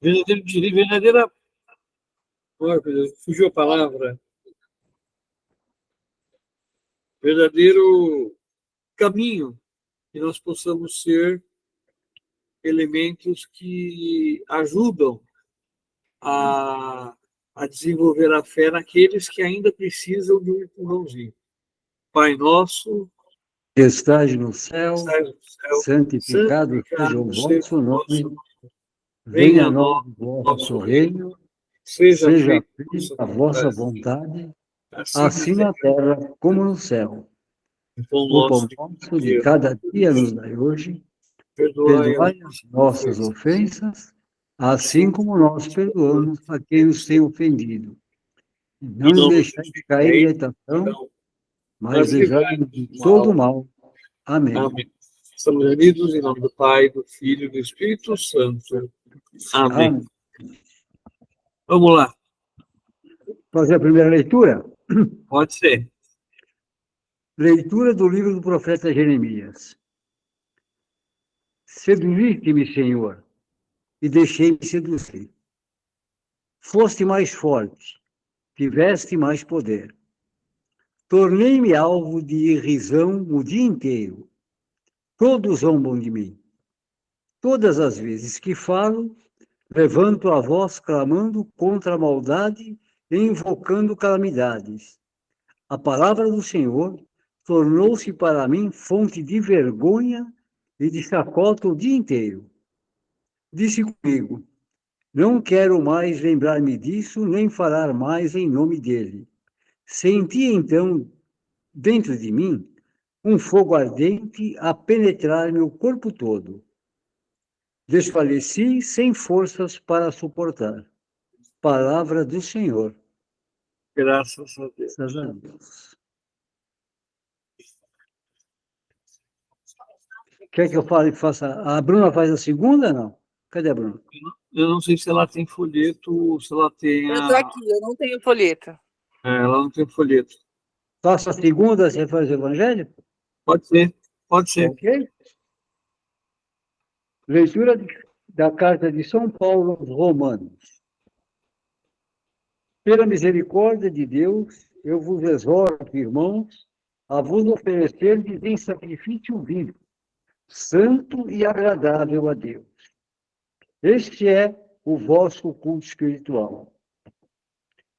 verdadeira, fugiu a palavra, verdadeiro caminho, que nós possamos ser elementos que ajudam a, a desenvolver a fé naqueles que ainda precisam de um empurrãozinho. Pai nosso, que estás no céu, estás no céu, santificado seja o seja vosso o vosso nome, nome. venha Venha a a nós nós o o vosso nosso reino, seja seja feita feita a vossa vontade, assim assim na terra como no céu. o pão O pão nosso de nosso de dia. cada dia nos dai hoje, Perdoai as perdoai as nossas ofensas, ofensas, assim assim como nós perdoamos a quem nos tem ofendido. E e não nos não nos deixai deixe cair em cair, tentação, não, mas mas livrai-nos livrai-nos de do todo o mal. mal. Amém. Amém. Estamos unidos em nome do Pai, do Filho e do Espírito Santo. Amém. Amém. Vamos lá, Fazer a primeira leitura? pode ser. Leitura do livro do profeta Jeremias. Seduziste-me, Senhor, e deixei-me seduzir. Foste mais forte, tiveste mais poder. Tornei-me alvo de irrisão o dia inteiro. Todos zombam de mim. Todas as vezes que falo, levanto a voz clamando contra a maldade e invocando calamidades. A palavra do Senhor tornou-se para mim fonte de vergonha e de chacota o dia inteiro. Disse comigo: não quero mais lembrar-me disso, nem falar mais em nome dele. Senti então, dentro de mim, um fogo ardente a penetrar meu corpo todo. Desfaleci sem forças para suportar. Palavra do Senhor. Graças a Deus. Graças a Deus. Quer que eu fale, faça? A Bruna faz a segunda, não? Cadê a Bruna? Eu não sei se ela tem folheto ou se ela tem Eu tô aqui, eu não tenho folheto. ela não tem folheto. Faça a segunda, você faz o Evangelho? Pode ser, pode ser. Ok? Leitura da carta de São Paulo aos Romanos. Pela misericórdia de Deus, eu vos exorto, irmãos, a vos oferecerdes em sacrifício vivo, santo e agradável a Deus. Este é o vosso culto espiritual.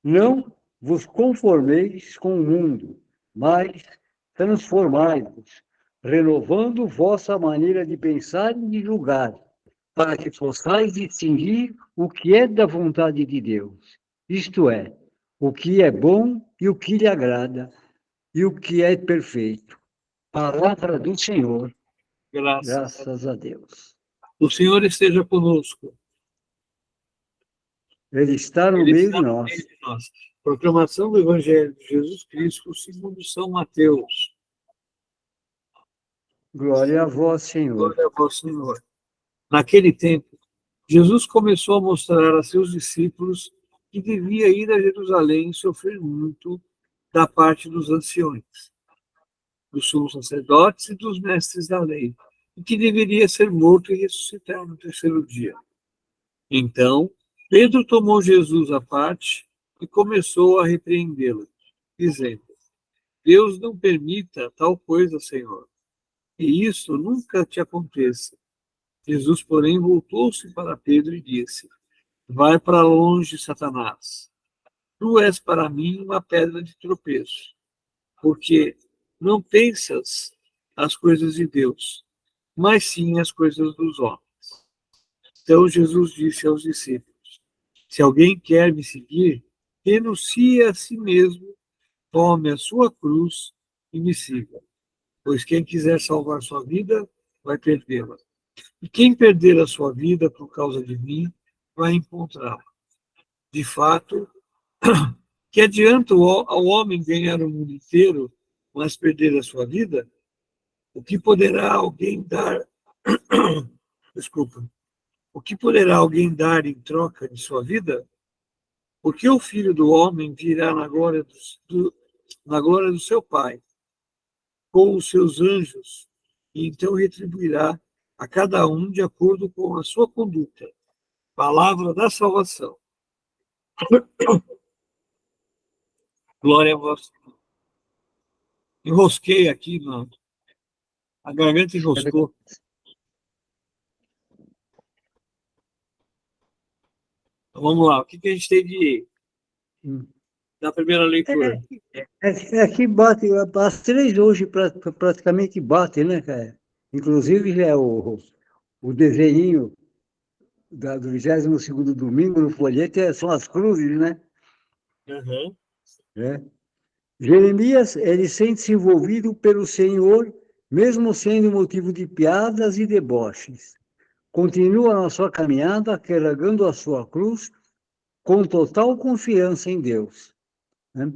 Não vos conformeis com o mundo, mas transformai-vos, renovando vossa maneira de pensar e de julgar, para que possais distinguir o que é da vontade de Deus, isto é, o que é bom e o que lhe agrada, e o que é perfeito. Palavra do Senhor, graças a Deus. O Senhor esteja conosco. Ele está no Ele meio de está no nós. meio de nós. Proclamação do Evangelho de Jesus Cristo segundo São Mateus. Glória a vós, Senhor. Glória a vós, Senhor. Naquele tempo, Jesus começou a mostrar a seus discípulos que devia ir a Jerusalém e sofrer muito da parte dos anciões, dos sumos sacerdotes e dos mestres da lei, e que deveria ser morto e ressuscitar no terceiro dia. Então, Pedro tomou Jesus à parte e começou a repreendê-lo, dizendo: Deus não permita tal coisa, Senhor, e isso nunca te aconteça. Jesus, porém, voltou-se para Pedro e disse: Vai para longe, Satanás. Tu és para mim uma pedra de tropeço, porque não pensas as coisas de Deus, mas sim as coisas dos homens. Então Jesus disse aos discípulos: Se alguém quer me seguir, renuncie a si mesmo, tome a sua cruz e me siga. Pois quem quiser salvar sua vida, vai perdê-la. E quem perder a sua vida por causa de mim, vai encontrá-la. De fato, que adianta ao homem ganhar o mundo inteiro, mas perder a sua vida? O que poderá alguém dar? Desculpa. O que poderá alguém dar em troca de sua vida? Porque o Filho do Homem virá na glória do seu Pai, com os seus anjos, e então retribuirá a cada um de acordo com a sua conduta. Palavra da salvação. Glória a vós. Enrosquei aqui, a garganta enroscou. Então, vamos lá. O que a gente tem da primeira leitura? Aqui bate, as três hoje praticamente batem, né, cara? Inclusive já é o desenho do 22º domingo no folheto são as cruzes, né? Uhum. É. Jeremias, ele sente-se envolvido pelo Senhor, mesmo sendo motivo de piadas e deboches. Continua na sua caminhada, carregando a sua cruz, com total confiança em Deus, né?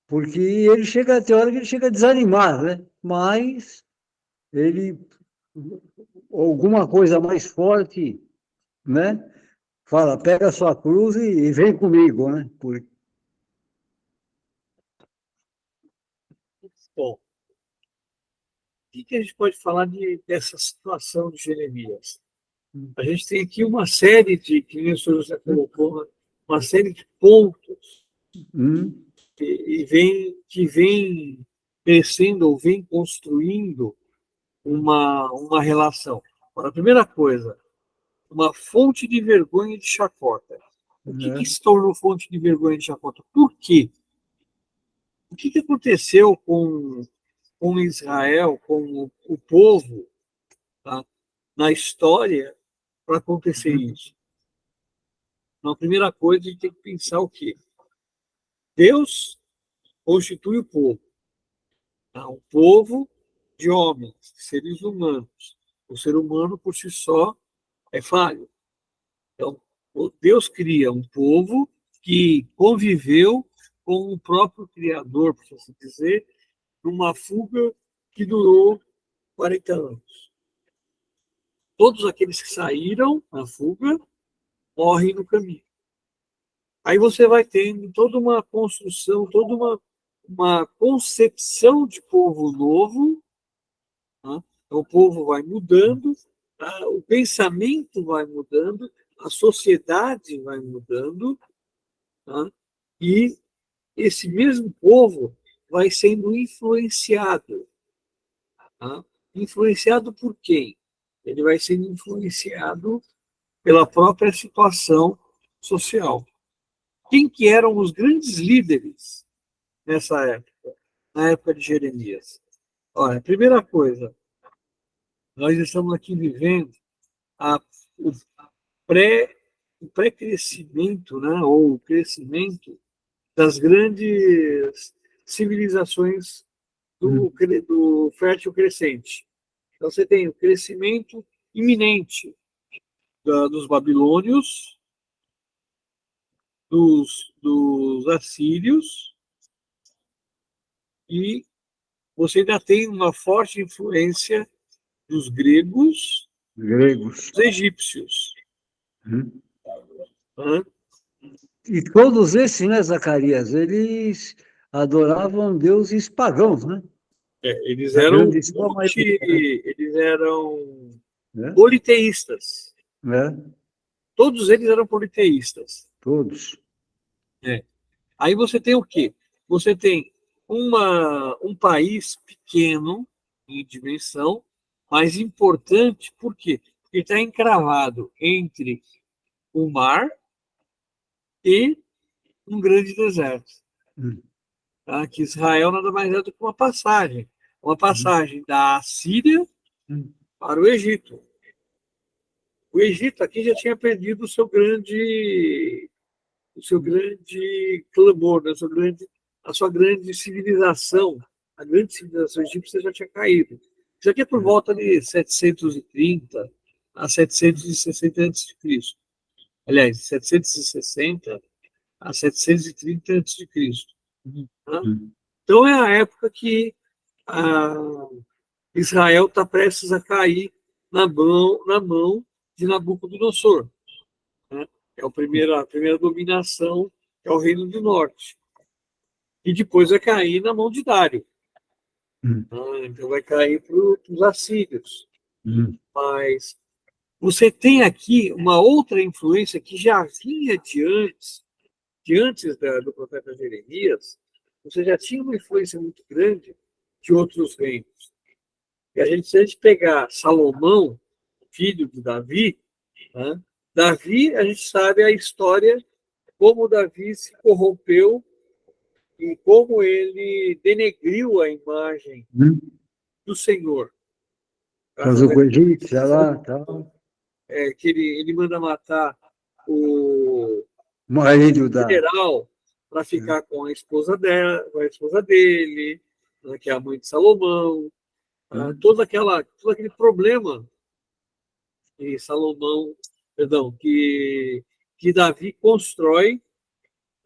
Porque ele chega, tem hora que ele chega a desanimar, né? Mas ele, alguma coisa mais forte, né? Fala, pega a sua cruz e vem comigo, né? Bom, o que a gente pode falar dessa situação de Jeremias? A gente tem aqui uma série que nem o senhor José colocou, né? Uma série de pontos que vem crescendo ou vem construindo uma relação. Agora, a primeira coisa, uma fonte de vergonha e de chacota. O que se tornou fonte de vergonha e de chacota? Por quê? O que aconteceu com Israel, com o povo, tá, na história para acontecer isso? Então, a primeira coisa, a gente tem que pensar o quê? Deus constitui o povo. Tá? Um povo de homens, seres humanos. O ser humano, por si só, é falho. Então, Deus cria um povo que conviveu com o próprio Criador, por assim dizer, numa fuga que durou 40 anos. Todos aqueles que saíram na fuga morrem no caminho. Aí você vai tendo toda uma construção, toda uma concepção de povo novo, né? Então, o povo vai mudando, tá? O pensamento vai mudando, a sociedade vai mudando, tá? E esse mesmo povo vai sendo influenciado. Tá? Influenciado por quem? Ele vai sendo influenciado pela própria situação social. Quem que eram os grandes líderes nessa época, na época de Jeremias? Olha, primeira coisa, nós estamos aqui vivendo a, o o pré-crescimento, né, ou o crescimento das grandes civilizações do fértil crescente. Então, você tem o crescimento iminente dos babilônios, dos assírios, e você ainda tem uma forte influência dos gregos, dos egípcios. Né? E todos esses, né, Zacarias, eles adoravam deuses pagãos, né? Eles A eram grandíssima maioria, eles eram né? politeístas. Né? Todos eles eram politeístas. Todos. É. Aí você tem o quê? Você tem um país pequeno em dimensão, mas importante, por quê? Porque está encravado entre o mar e um grande deserto. Tá? Que Israel nada mais é do que uma passagem da Síria para o Egito. O Egito aqui já tinha perdido o seu grande clamor, né? A sua grande civilização. A grande civilização egípcia já tinha caído. Isso aqui é por volta de 730 a 760 a.C. Aliás, 760 a 730 a.C. Tá? Então, é a época que Israel está prestes a cair na mão de Nabucodonosor. Né? É a primeira dominação, é o Reino do Norte. E depois vai cair na mão de Dário. Então vai cair para os assírios. Mas você tem aqui uma outra influência que já vinha de antes do profeta Jeremias, você já tinha uma influência muito grande de outros reinos. E se a gente pegar Salomão, filho de Davi, né? Davi, a gente sabe a história, como Davi se corrompeu e como ele denegriu a imagem do Senhor. Casou com a egípcia lá, tal. Que ele manda matar o Marido da... general para ficar com a esposa dela, com a esposa dele, né, que é a mãe de Salomão, todo aquele problema que Salomão, perdão, que Davi constrói,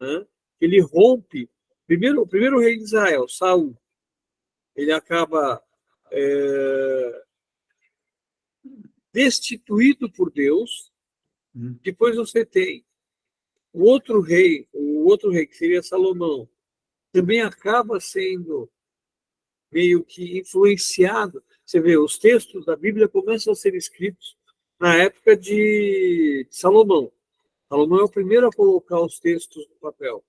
né, ele rompe. O primeiro rei de Israel, Saul, ele acaba destituído por Deus. Depois você tem o outro rei que seria Salomão, também acaba sendo meio que influenciado. Você vê, os textos da Bíblia começam a ser escritos na época de Salomão. Salomão é o primeiro a colocar os textos no papel.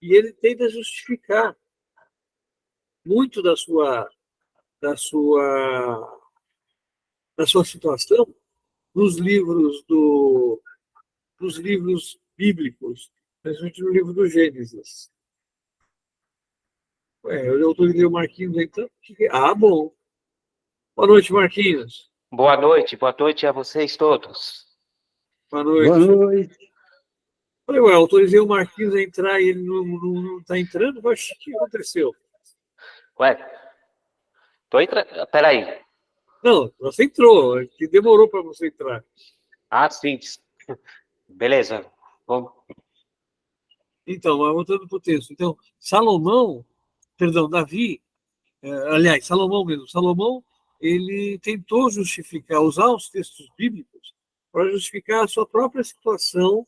E ele tenta justificar muito da sua situação nos livros bíblicos, principalmente no livro do Gênesis. Eu autorizei o Marquinhos, então. Ah, bom. Boa noite, Marquinhos. Boa noite a vocês todos. Boa noite. Boa noite. Falei, autorizei o Marquinhos a entrar e ele não está entrando? O que aconteceu? Tô entrando. Peraí. Não, você entrou, que demorou para você entrar. Ah, sim. Beleza. Vamos. Então, voltando para o texto. Então, Davi, aliás, Salomão mesmo. Salomão, ele tentou usar os textos bíblicos para justificar a sua própria situação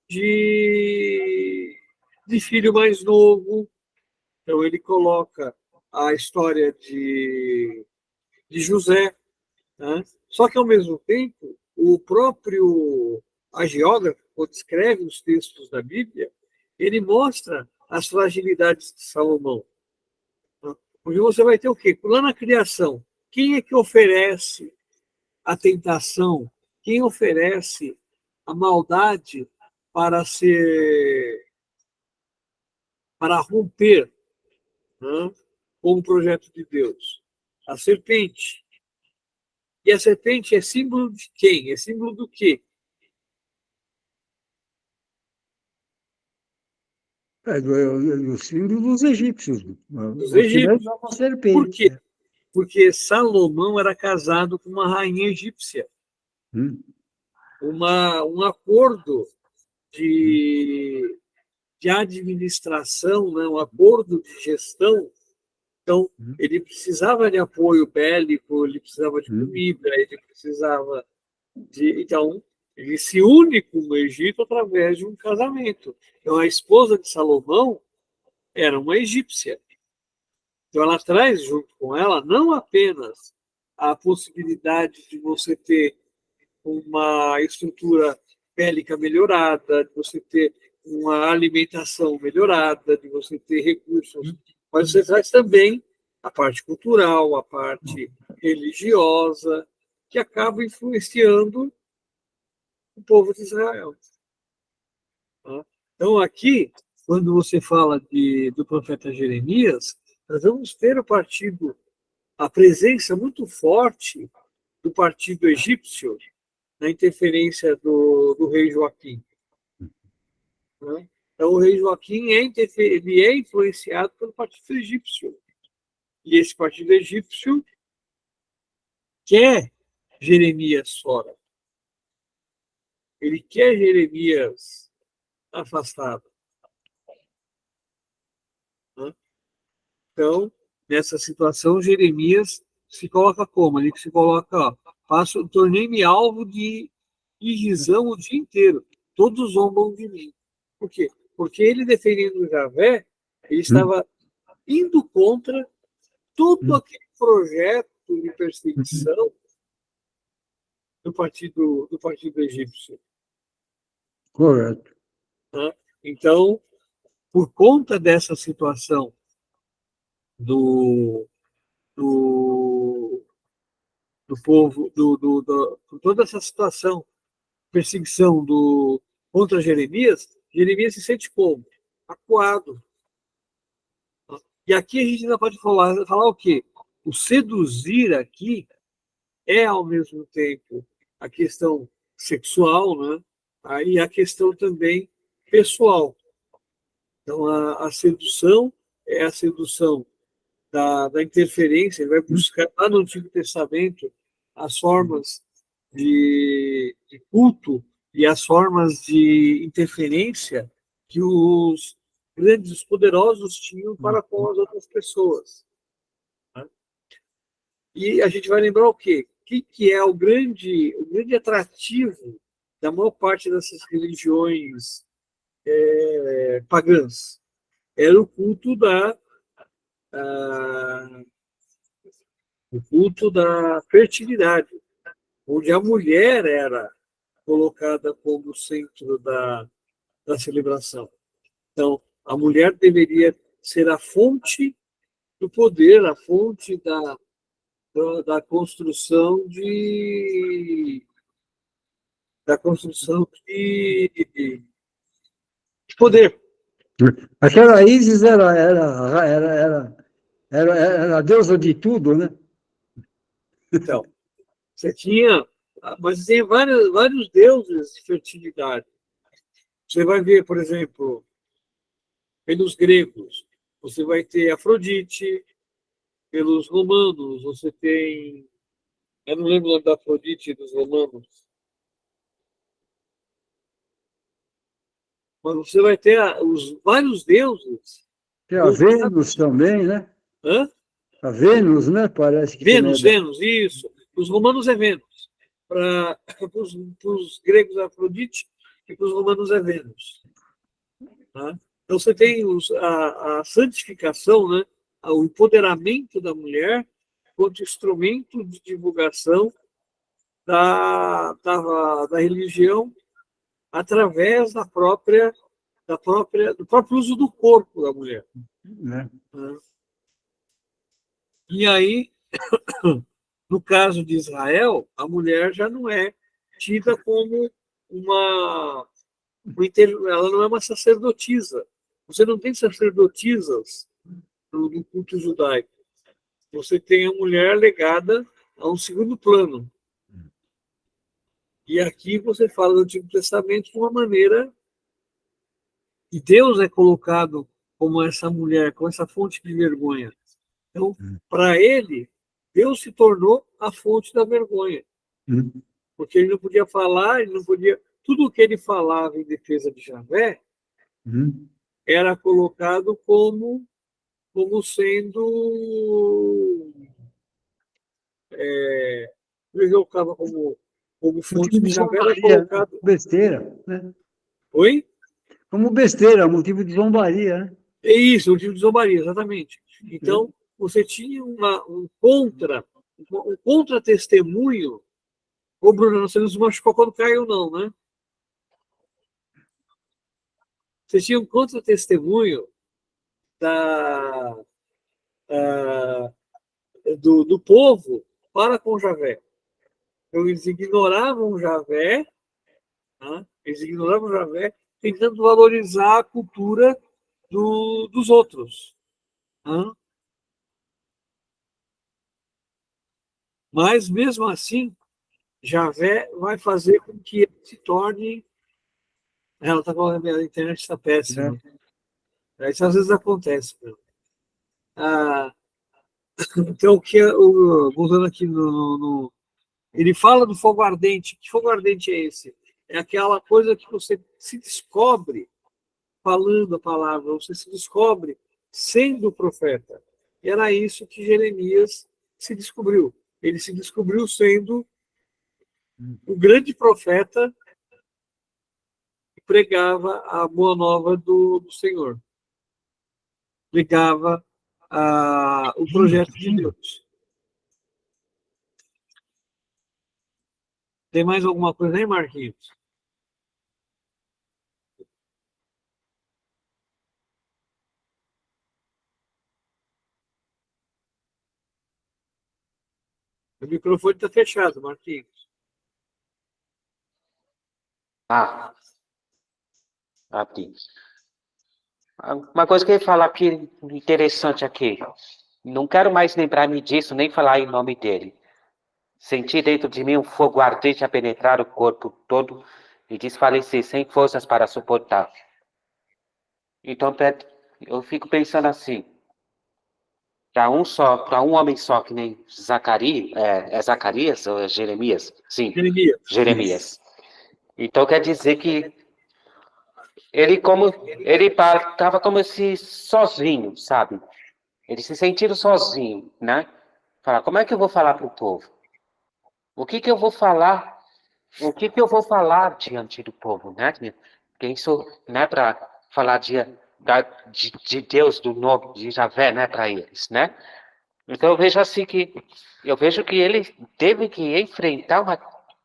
de filho mais novo. Então, ele coloca a história de José, né? Só que, ao mesmo tempo, o próprio agiógrafo, quando escreve os textos da Bíblia, ele mostra as fragilidades de Salomão. Porque você vai ter o quê? Lá na criação, quem é que oferece a tentação? Quem oferece a maldade para romper, né, com o projeto de Deus? A serpente. E a serpente é símbolo de quem? É símbolo do quê? O símbolo dos egípcios. Dos egípcios. Uma serpente. Por quê? Porque Salomão era casado com uma rainha egípcia. Um acordo de administração, né? Um acordo de gestão. Então, ele precisava de apoio bélico, ele precisava de comida, ele precisava de... Então, ele se une com o Egito através de um casamento. Então, a esposa de Salomão era uma egípcia. Então, ela traz junto com ela não apenas a possibilidade de você ter uma estrutura bélica melhorada, de você ter uma alimentação melhorada, de você ter recursos, mas você traz também a parte cultural, a parte religiosa, que acaba influenciando o povo de Israel. Então, aqui, quando você fala do profeta Jeremias, nós vamos ter a presença muito forte do partido egípcio na interferência do rei Joaquim. Então, o rei Joaquim ele é influenciado pelo partido egípcio. E esse partido egípcio quer Jeremias fora. Ele quer Jeremias afastado. Então, nessa situação, Jeremias se coloca como? Ele se coloca, tornei-me alvo de irrisão o dia inteiro. Todos zombam de mim. Por quê? Porque ele, defendendo o Javé, ele estava indo contra todo aquele projeto de perseguição do partido egípcio. Correto. Né? Então, por conta dessa situação do, do, do povo, por toda essa situação, perseguição contra Jeremias, Jeremias se sente como? Acuado. E aqui a gente ainda pode falar o quê? O seduzir aqui é, ao mesmo tempo, a questão sexual, né? Aí a questão também pessoal. Então, a sedução é a sedução da interferência, ele vai buscar lá no Antigo Testamento as formas de culto e as formas de interferência que os grandes, os poderosos tinham para com as outras pessoas. Né? E a gente vai lembrar o quê? O que é o grande atrativo da maior parte dessas religiões pagãs? Era o culto da fertilidade, onde a mulher era colocada como centro da celebração. Então, a mulher deveria ser a fonte do poder, a fonte da construção de poder. Aquela Isis era a deusa de tudo, né? Então, você tinha, mas tem vários deuses de fertilidade. Você vai ver, por exemplo, pelos gregos, você vai ter Afrodite, pelos romanos, você tem. Eu não lembro o nome da Afrodite dos romanos. Mas você vai ter os vários deuses. Tem a Vênus também, né? Hã? A Vênus, né? Parece que também Vênus, isso. Os romanos é Vênus. Para os gregos é Afrodite e para os romanos é Vênus. Tá? Então você tem a santificação, né? O empoderamento da mulher quanto instrumento de divulgação da religião através do próprio uso do corpo da mulher. né? E aí, no caso de Israel, a mulher já não é tida como ela não é uma sacerdotisa. Você não tem sacerdotisas no culto judaico. Você tem a mulher legada a um segundo plano. E aqui você fala do Antigo Testamento de uma maneira que Deus é colocado como essa mulher, como essa fonte de vergonha. Então, para ele, Deus se tornou a fonte da vergonha. Porque ele não podia falar, ele não podia. Tudo o que ele falava em defesa de Javé era colocado como sendo. Ele colocava como fonte Motivo de de Javé, era zombaria, colocado. besteira, né? Oi? Como besteira, motivo de zombaria, né? É isso, o tipo de zombaria, exatamente. Então, você tinha um contra-testemunho. Ô, Bruno, você não se machucou quando caiu, não, né? Você tinha um contra-testemunho da, do povo para com Javé. Então, eles ignoravam Javé, né? Eles ignoravam Javé, tentando valorizar a cultura dos outros. Né? Mas, mesmo assim, Javé vai fazer com que ele se torne. Ela está falando que a internet está péssima. Isso às vezes acontece. Ah, então, voltando aqui ele fala do fogo ardente. Que fogo ardente é esse? É aquela coisa que você se descobre falando a palavra, você se descobre sendo profeta. E era isso que Jeremias se descobriu. Ele se descobriu sendo o grande profeta que pregava a boa nova do Senhor. Pregava o projeto de Deus. Tem mais alguma coisa aí, Marquinhos? O microfone está fechado, Marquinhos. Ah, aqui. Uma coisa que eu ia falar aqui, interessante aqui. Não quero mais lembrar-me disso, nem falar em nome dele. Senti dentro de mim um fogo ardente a penetrar o corpo todo e desfalecer sem forças para suportar. Então, eu fico pensando assim, para um homem só, que nem Zacarias, é Zacarias ou é Jeremias? Sim, Jeremias. Jeremias. Então quer dizer que ele estava como se sozinho, sabe? Ele se sentindo sozinho, né? Fala, como é que eu vou falar para o povo? O que que eu vou falar? O que que eu vou falar diante do povo, né? Quem sou, né? Para falar de Deus, do nome de Javé, né? Para eles, né? Então eu vejo que ele teve que enfrentar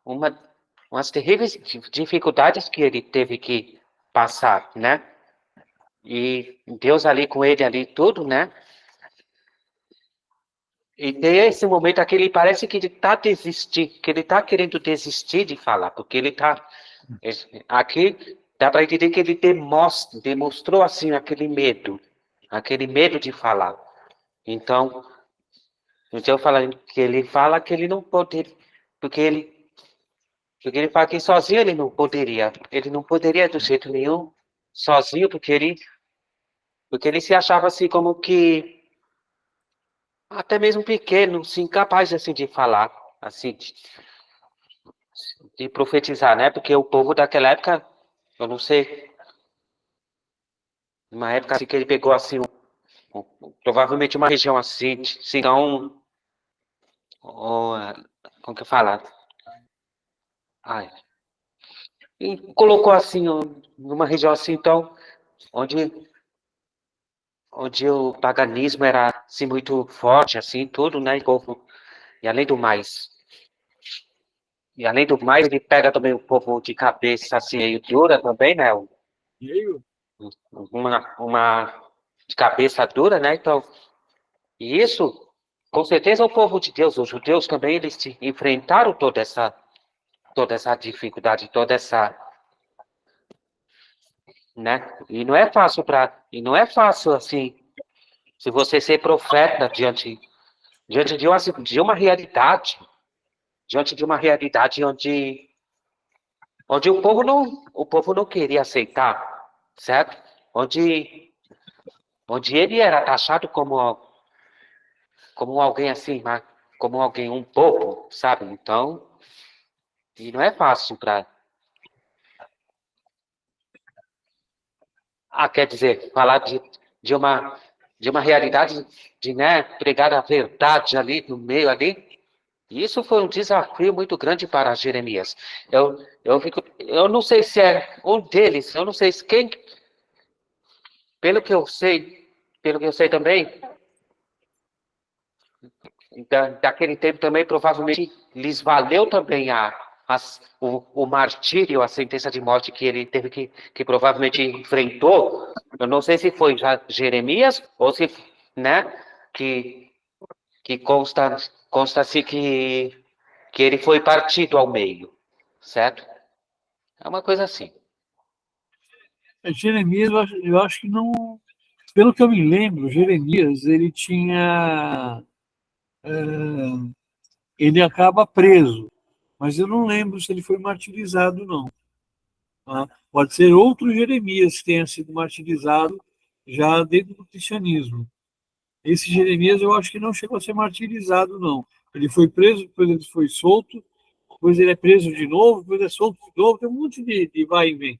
uma, umas terríveis dificuldades que ele teve que passar, né? E Deus ali com ele ali tudo, né? E tem esse momento aqui, ele parece que ele está desistindo, que ele está querendo desistir de falar, porque ele está aqui dá para entender que ele demonstrou assim aquele medo de falar. Então eu falo que ele fala que ele não pode, porque ele, porque ele fala que sozinho ele não poderia do jeito nenhum, sozinho, porque ele se achava assim como que, até mesmo pequeno, assim, incapaz assim de falar, assim, de profetizar, né? Porque o povo daquela época, eu não sei, uma época assim que ele pegou assim, provavelmente uma região assim, se não, como que fala? Ai, e colocou assim, numa região assim, então, onde onde o paganismo era assim muito forte, assim, tudo, né? E além do mais, e além do mais, ele pega também o povo de cabeça assim meio dura também, né? Meio? Uma de cabeça dura, né? Então, e isso, com certeza, o povo de Deus, os judeus também, eles enfrentaram toda essa dificuldade, toda essa, né? E não é fácil assim, se você ser profeta diante de uma realidade, diante de uma realidade onde o povo não queria aceitar, certo? Onde ele era taxado como alguém assim, como alguém um bobo, sabe? Então, e não é fácil para, quer dizer, falar de uma de uma realidade de, né, pregar a verdade ali no meio ali. Isso foi um desafio muito grande para Jeremias. Eu não sei se é um deles, eu não sei se quem, pelo que eu sei, pelo que eu sei também, daquele tempo também provavelmente lhes valeu também o martírio, a sentença de morte que ele teve que provavelmente enfrentou. Eu não sei se foi já Jeremias ou se, né, que, que consta-se que ele foi partido ao meio, certo? É uma coisa assim. Jeremias, eu acho que não. Pelo que eu me lembro, Jeremias, ele tinha. Ele acaba preso, mas eu não lembro se ele foi martirizado, não. Tá? Pode ser outro Jeremias que tenha sido martirizado já dentro do cristianismo. Esse Jeremias eu acho que não chegou a ser martirizado, não. Ele foi preso, depois ele foi solto, depois ele é preso de novo, depois é solto de novo, tem um monte de vai e vem.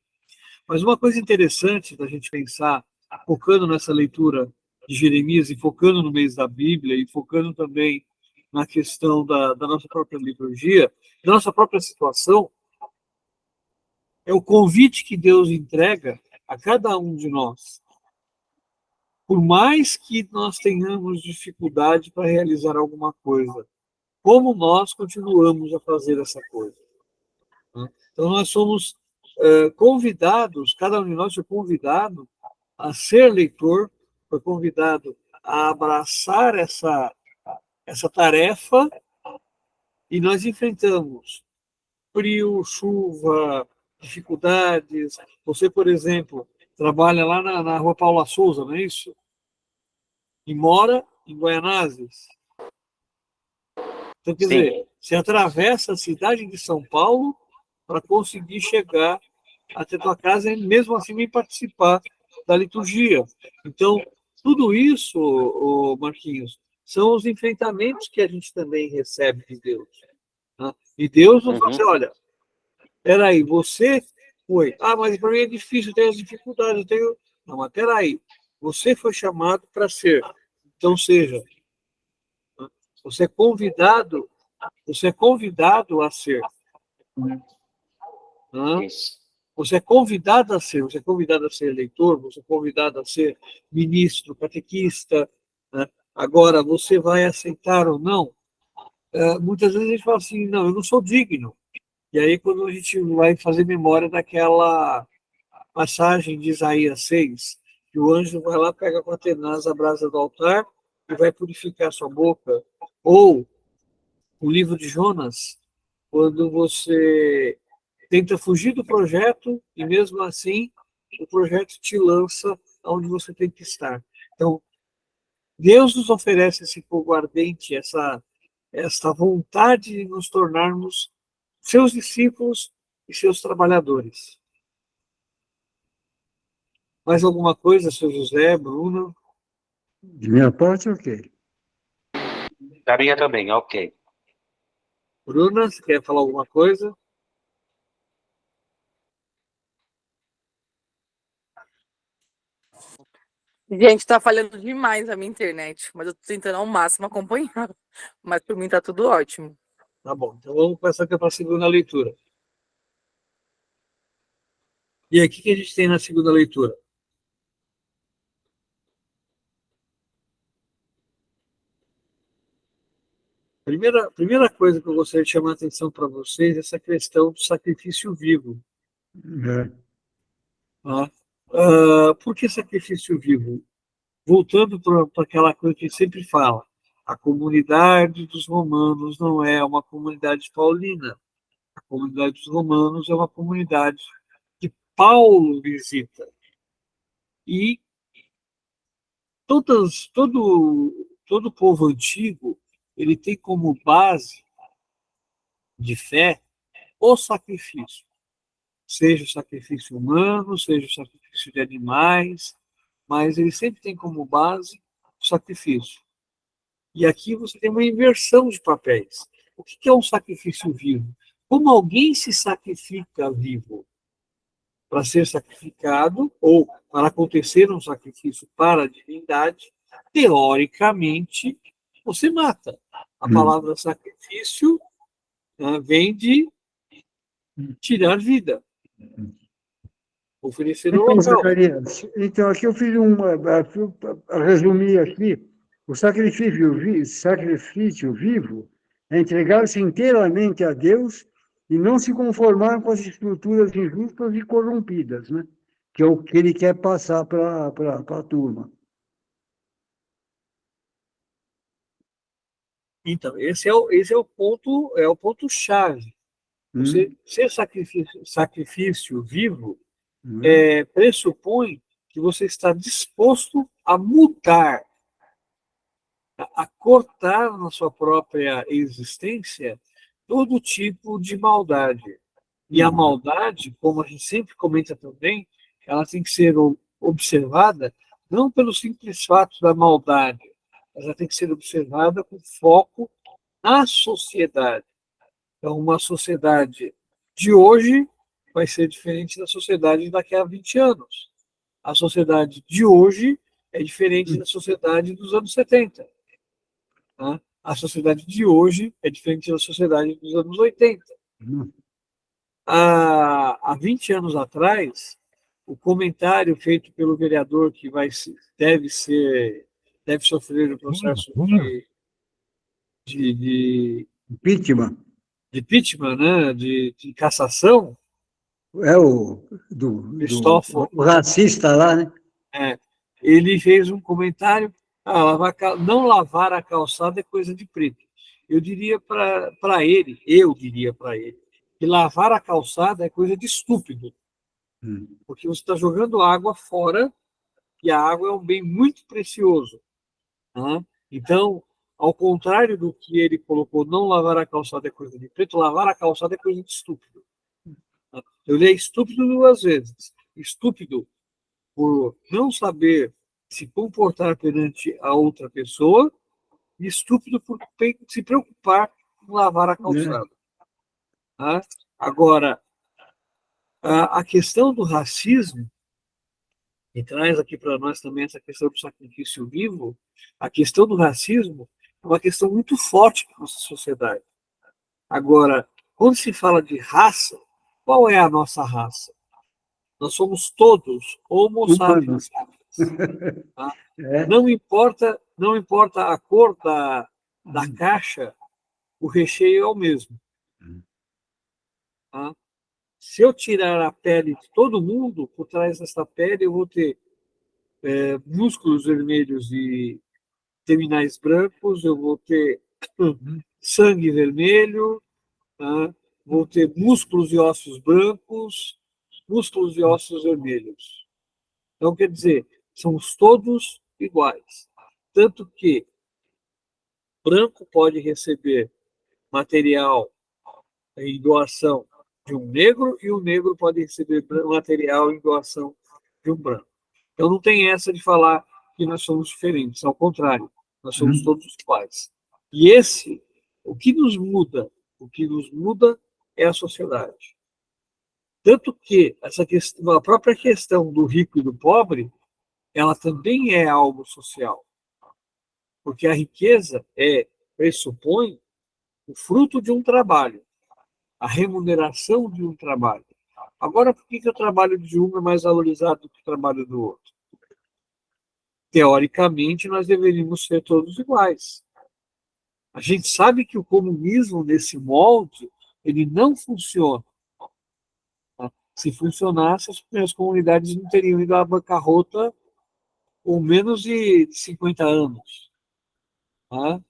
Mas uma coisa interessante da gente pensar, focando nessa leitura de Jeremias e focando no mês da Bíblia e focando também na questão da nossa própria liturgia, da nossa própria situação, é o convite que Deus entrega a cada um de nós. Por mais que nós tenhamos dificuldade para realizar alguma coisa, como nós continuamos a fazer essa coisa? Né? Então, nós somos convidados, cada um de nós foi convidado a ser leitor, foi convidado a abraçar essa tarefa, e nós enfrentamos frio, chuva, dificuldades. Você, por exemplo, trabalha lá na Rua Paula Souza, não é isso? E mora em Guaianazes. Então, quer Sim. dizer, você atravessa a cidade de São Paulo para conseguir chegar até tua casa e mesmo assim nem participar da liturgia. Então, tudo isso, Marquinhos, são os enfrentamentos que a gente também recebe de Deus. Né? E Deus não fala assim, olha, peraí, você foi, mas para mim é difícil, eu tenho as dificuldades, eu tenho... Não, mas peraí, você foi chamado para ser. Então, seja, né? Você é convidado a ser. Né? Isso. Você é convidado a ser, você é convidado a ser leitor, você é convidado a ser ministro, catequista. Né? Agora, você vai aceitar ou não? Muitas vezes a gente fala assim, não, eu não sou digno. E aí, quando a gente vai fazer memória daquela passagem de Isaías 6, que o anjo vai lá, pega com a tenaz a brasa do altar e vai purificar sua boca. Ou o livro de Jonas, quando você tenta fugir do projeto e mesmo assim o projeto te lança aonde você tem que estar. Então, Deus nos oferece esse fogo ardente, essa vontade de nos tornarmos seus discípulos e seus trabalhadores. Mais alguma coisa, seu José, Bruno? De minha parte, ok. Da minha também, ok. Bruna, você quer falar alguma coisa? Gente, tá falhando demais a minha internet, mas eu tô tentando ao máximo acompanhar. Mas por mim tá tudo ótimo. Tá bom, então vamos passar para a segunda leitura. E aí, o que a gente tem na segunda leitura? Primeira coisa que eu gostaria de chamar a atenção para vocês é essa questão do sacrifício vivo. É. Tá? Por que sacrifício vivo? Voltando para aquela coisa que sempre fala, a comunidade dos romanos não é uma comunidade paulina. A comunidade dos romanos é uma comunidade que Paulo visita. E todo povo antigo, ele tem como base de fé o sacrifício. Seja o sacrifício humano, seja o sacrifício de animais, mas ele sempre tem como base o sacrifício. E aqui você tem uma inversão de papéis. O que é um sacrifício vivo? Como alguém se sacrifica vivo? Para ser sacrificado, ou para acontecer um sacrifício para a divindade, teoricamente, você mata. A palavra sacrifício vem de tirar vida, oferecer o Então, local. Zacarias, então aqui eu fiz resumir aqui, o sacrifício vivo é entregar-se inteiramente a Deus e não se conformar com as estruturas injustas e corrompidas, né? Que é o que ele quer passar para a turma. Então, esse é o ponto chave. Você ser sacrifício vivo pressupõe que você está disposto a mudar, a cortar na sua própria existência todo tipo de maldade. E a maldade, como a gente sempre comenta também, ela tem que ser observada não pelo simples fato da maldade, mas ela tem que ser observada com foco na sociedade. Então, uma sociedade de hoje vai ser diferente da sociedade daqui a 20 anos. A sociedade de hoje é diferente da sociedade dos anos 70. Tá? A sociedade de hoje é diferente da sociedade dos anos 80. Há 20 anos atrás, o comentário feito pelo vereador que deve sofrer o processo de Vítima. de Pittman, né, de cassação, É do Cristóforo, o racista lá, né? ele fez um comentário: não lavar a calçada é coisa de preto. Eu diria para ele, que lavar a calçada é coisa de estúpido, porque você está jogando água fora e a água é um bem muito precioso. Né? Então, ao contrário do que ele colocou, não lavar a calçada é coisa de preto, lavar a calçada é coisa de estúpido. Ele é estúpido duas vezes. Estúpido por não saber se comportar perante a outra pessoa e estúpido por se preocupar em lavar a calçada. Tá? Agora, a questão do racismo, e traz aqui para nós também essa questão do sacrifício vivo, a questão do racismo é uma questão muito forte na nossa sociedade. Agora, quando se fala de raça, qual é a nossa raça? Nós somos todos homo sapiens. Tá? É. Não importa a cor da caixa, o recheio é o mesmo. Tá? Se eu tirar a pele de todo mundo, por trás dessa pele eu vou ter músculos vermelhos e terminais brancos, eu vou ter sangue vermelho, tá? Vou ter músculos e ossos brancos, músculos e ossos vermelhos. Então, quer dizer, somos todos iguais. Tanto que branco pode receber material em doação de um negro e o negro pode receber material em doação de um branco. Então não tem essa de falar que nós somos diferentes, ao contrário, nós somos todos iguais. E o que nos muda é a sociedade. Tanto que essa questão, a própria questão do rico e do pobre, ela também é algo social, porque a riqueza pressupõe o fruto de um trabalho, a remuneração de um trabalho. Agora, por que o trabalho de um é mais valorizado do que o trabalho do outro? Teoricamente, nós deveríamos ser todos iguais. A gente sabe que o comunismo, nesse molde, ele não funciona. Tá? Se funcionasse, as comunidades não teriam ido à bancarrota com menos de 50 anos. Tá?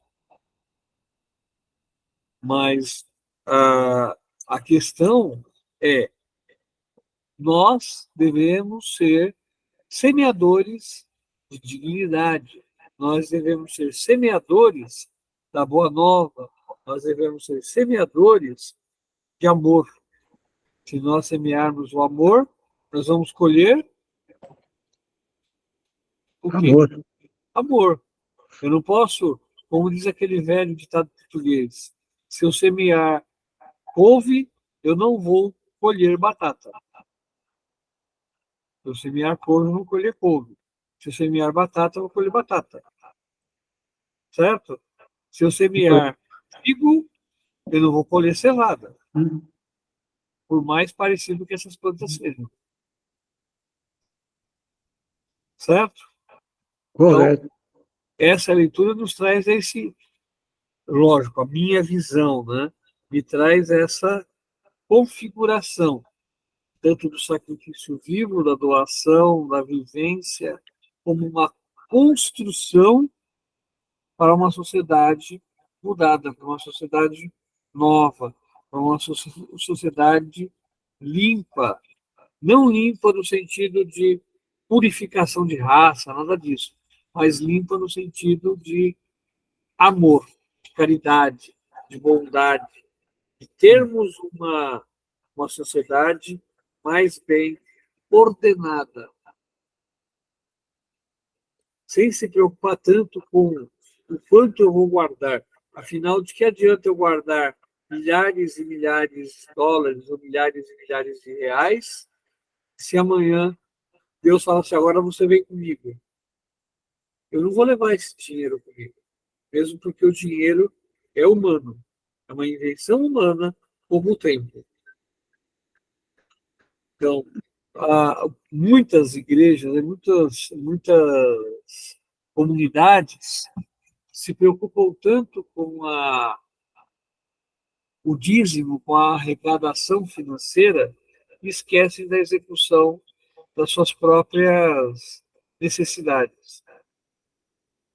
Mas a questão é, nós devemos ser semeadores de dignidade, nós devemos ser semeadores da boa nova, nós devemos ser semeadores de amor. Se nós semearmos o amor, nós vamos colher o quê? Amor. Amor. Eu não posso, como diz aquele velho ditado português, se eu semear couve, eu não vou colher batata. Se eu semear couve, eu vou colher couve. Se eu semear batata, eu vou colher batata. Certo? Se eu semear trigo, eu não vou colher cevada. Por mais parecido que essas plantas sejam. Certo? Correto. Então, essa leitura nos traz lógico, a minha visão, né? Me traz essa configuração, tanto do sacrifício vivo, da doação, da vivência, como uma construção para uma sociedade mudada, para uma sociedade nova, para uma sociedade limpa. Não limpa no sentido de purificação de raça, nada disso, mas limpa no sentido de amor, de caridade, de bondade, de termos uma sociedade mais bem ordenada, sem se preocupar tanto com o quanto eu vou guardar. Afinal, de que adianta eu guardar milhares e milhares de dólares ou milhares e milhares de reais se amanhã Deus fala assim, agora você vem comigo? Eu não vou levar esse dinheiro comigo, mesmo porque o dinheiro é humano, é uma invenção humana como o tempo. Então, muitas igrejas, muitas comunidades se preocupam tanto com o dízimo com a arrecadação financeira e esquecem da execução das suas próprias necessidades.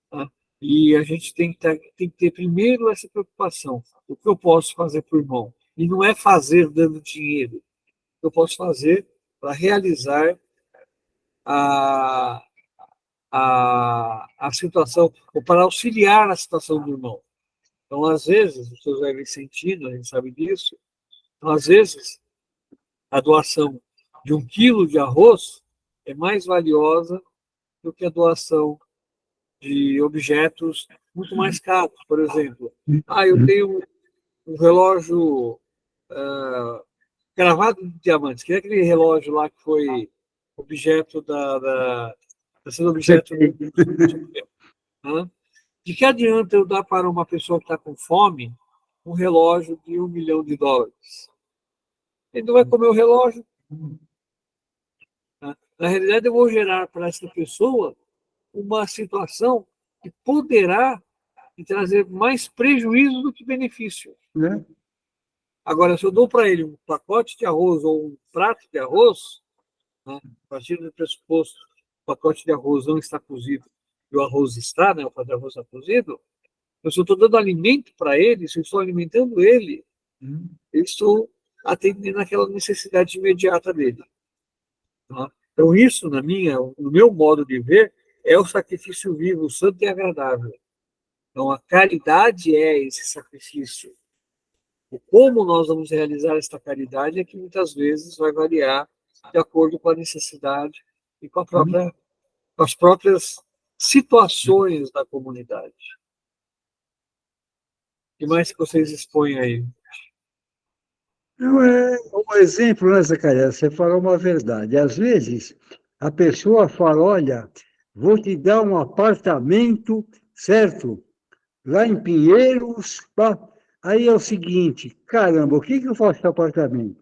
Tá? E a gente tem que ter primeiro essa preocupação. O que eu posso fazer por irmão? E não é fazer dando dinheiro. O que eu posso fazer para realizar a, a situação, ou para auxiliar a situação do irmão. Então, às vezes, os seus devem sentindo, a gente sabe disso, então, às vezes, a doação de 1 quilo de arroz é mais valiosa do que a doação de objetos muito mais caros. Por exemplo, eu tenho um relógio gravado de diamantes, que é aquele relógio lá que foi objeto está sendo objeto de que adianta eu dar para uma pessoa que está com fome um relógio de US$ 1 milhão? Ele não vai comer o relógio. Tá? Na realidade, eu vou gerar para essa pessoa uma situação que poderá trazer mais prejuízo do que benefício. Né? Agora, se eu dou para ele um pacote de arroz ou um prato de arroz, a partir do pressuposto que o pacote de arroz não está cozido e o arroz está, o prato de arroz está cozido, eu só estou dando alimento para ele, se eu estou alimentando ele, eu estou atendendo aquela necessidade imediata dele. Tá? Então, isso, no meu modo de ver, é o sacrifício vivo, santo e agradável. Então, a caridade é esse sacrifício. O como nós vamos realizar esta caridade é que muitas vezes vai variar de acordo com a necessidade e com as próprias situações da comunidade. O que mais que vocês expõem aí? Não é um exemplo, né, Zacarias? Você falou uma verdade. Às vezes, a pessoa fala, olha, vou te dar um apartamento, certo? Lá em Pinheiros, pá. Aí é o seguinte, caramba, o que eu faço com o apartamento?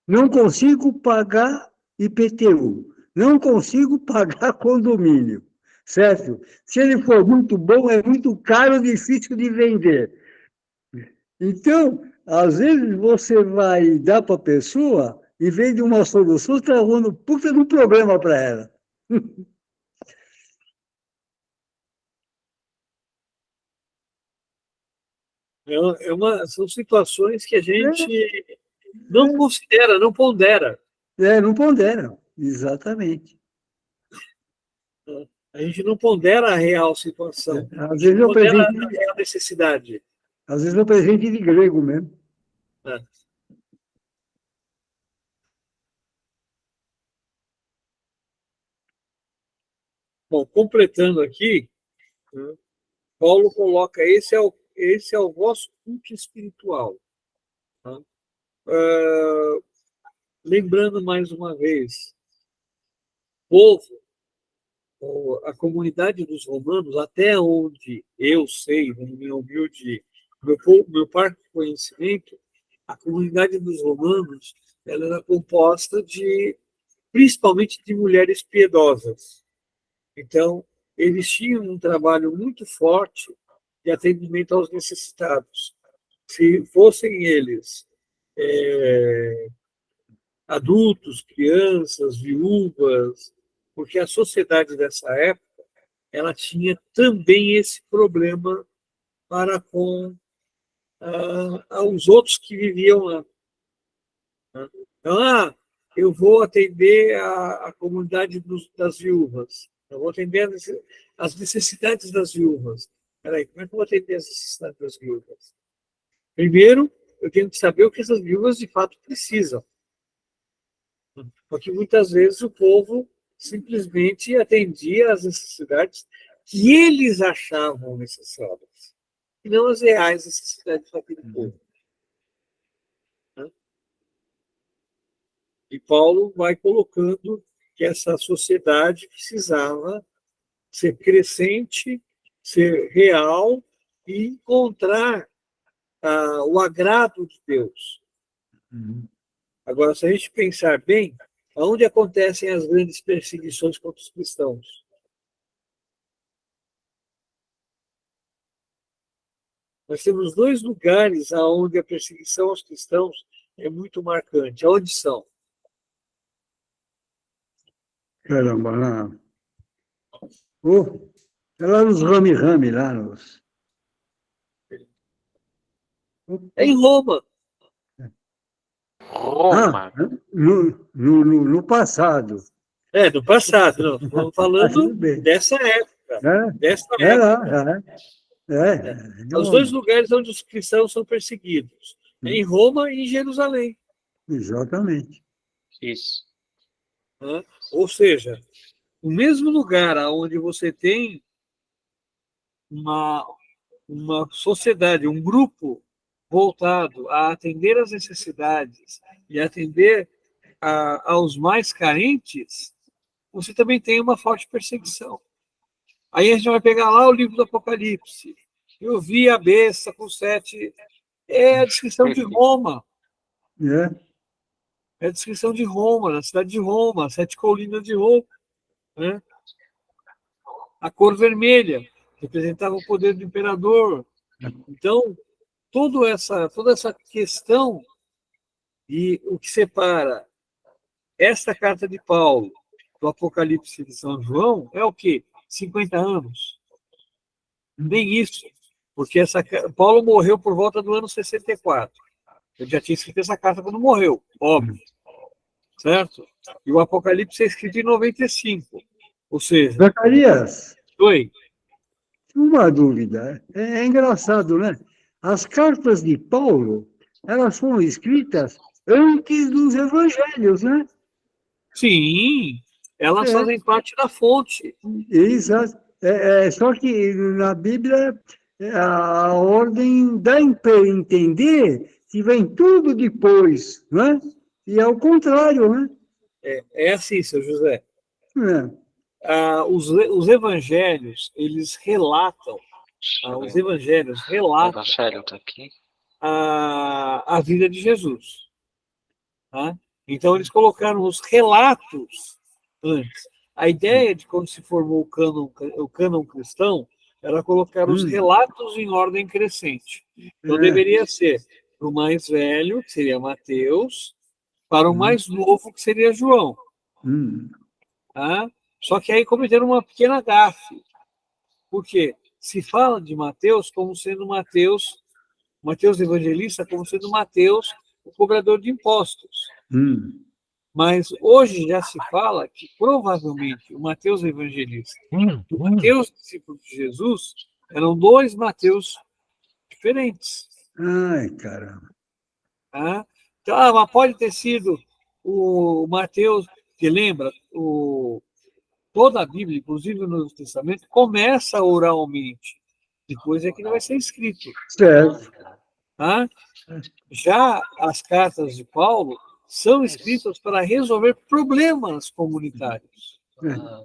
Não consigo pagar IPTU, não consigo pagar condomínio, certo? Se ele for muito bom, é muito caro, difícil de vender. Então, às vezes você vai dar para a pessoa, em vez de uma solução, está dando puta de um problema para ela. São situações que a gente não considera, não pondera. Não pondera, exatamente. A gente não pondera a real situação. Às vezes é um pondera presente, a real necessidade. às vezes é um presente de grego mesmo. É. Bom, completando aqui, Paulo coloca, esse é o vosso culto espiritual. Tá? Lembrando mais uma vez, povo, a comunidade dos romanos, até onde eu sei, no meu humilde, meu parco de conhecimento, a comunidade dos romanos ela era composta principalmente de mulheres piedosas. Então, eles tinham um trabalho muito forte de atendimento aos necessitados. Se fossem eles adultos, crianças, viúvas, porque a sociedade dessa época ela tinha também esse problema para com os outros que viviam lá. Então, eu vou atender a comunidade das viúvas, eu vou atender as necessidades das viúvas. Espera aí, como é que eu vou atender as necessidades das viúvas? Primeiro, eu tenho que saber o que essas viúvas de fato precisam. Porque muitas vezes o povo simplesmente atendia às necessidades que eles achavam necessárias, e não as reais necessidades daquele povo. E Paulo vai colocando que essa sociedade precisava ser crescente, ser real e encontrar o agrado de Deus. Agora, se a gente pensar bem, onde acontecem as grandes perseguições contra os cristãos? nós temos dois lugares onde a perseguição aos cristãos é muito marcante. Onde são? Caramba, lá. Oh, é lá nos rame-rame, lá nos. É em Roma. Roma. No passado. No passado, não. Estamos Tudo falando bem. dessa época. Dessa É época. lá, Os dois lugares onde os cristãos são perseguidos. É em Roma e em Jerusalém. Exatamente. Isso. Né? Ou seja, o mesmo lugar onde você tem uma sociedade, um grupo voltado a atender às necessidades e atender aos mais carentes, você também tem uma forte perseguição. Aí a gente vai pegar lá o livro do Apocalipse. Eu vi a besta com 7. É a descrição de Roma. É a descrição de Roma, da cidade de Roma, 7 colinas de Roma. Né? A cor vermelha representava o poder do imperador. Então, toda essa questão e o que separa esta carta de Paulo do Apocalipse de São João é o quê? 50 anos. Nem isso. Porque Paulo morreu por volta do ano 64. Ele já tinha escrito essa carta quando morreu, óbvio. Certo? E o Apocalipse é escrito em 95. Ou seja... Zacarias, Oi. uma dúvida. É engraçado, né? As cartas de Paulo, elas foram escritas antes dos evangelhos, né? Sim, elas fazem parte da fonte. Exato. Só que na Bíblia a ordem dá para entender que vem tudo depois, né? E é o contrário, né? É assim, seu José. É. Os evangelhos, eles relatam, os evangelhos O relatam evangelho tá aqui. a vida de Jesus. Tá? Então, eles colocaram os relatos antes. A ideia de quando se formou o cânon cristão era colocar os relatos em ordem crescente. Então, deveria ser para o mais velho, que seria Mateus, para o mais novo, que seria João. Tá? Só que aí cometeram uma pequena gafe. Por quê? Se fala de Mateus como sendo Mateus evangelista, como sendo Mateus, o cobrador de impostos. Mas hoje já se fala que provavelmente o Mateus evangelista e o Mateus discípulo de Jesus eram dois Mateus diferentes. Ai, caramba. Tá? Então, mas pode ter sido o Mateus, que lembra, toda a Bíblia, inclusive o Novo Testamento, começa oralmente. Depois é que não vai ser escrito. Certo. Tá? Já as cartas de Paulo são escritas para resolver problemas comunitários.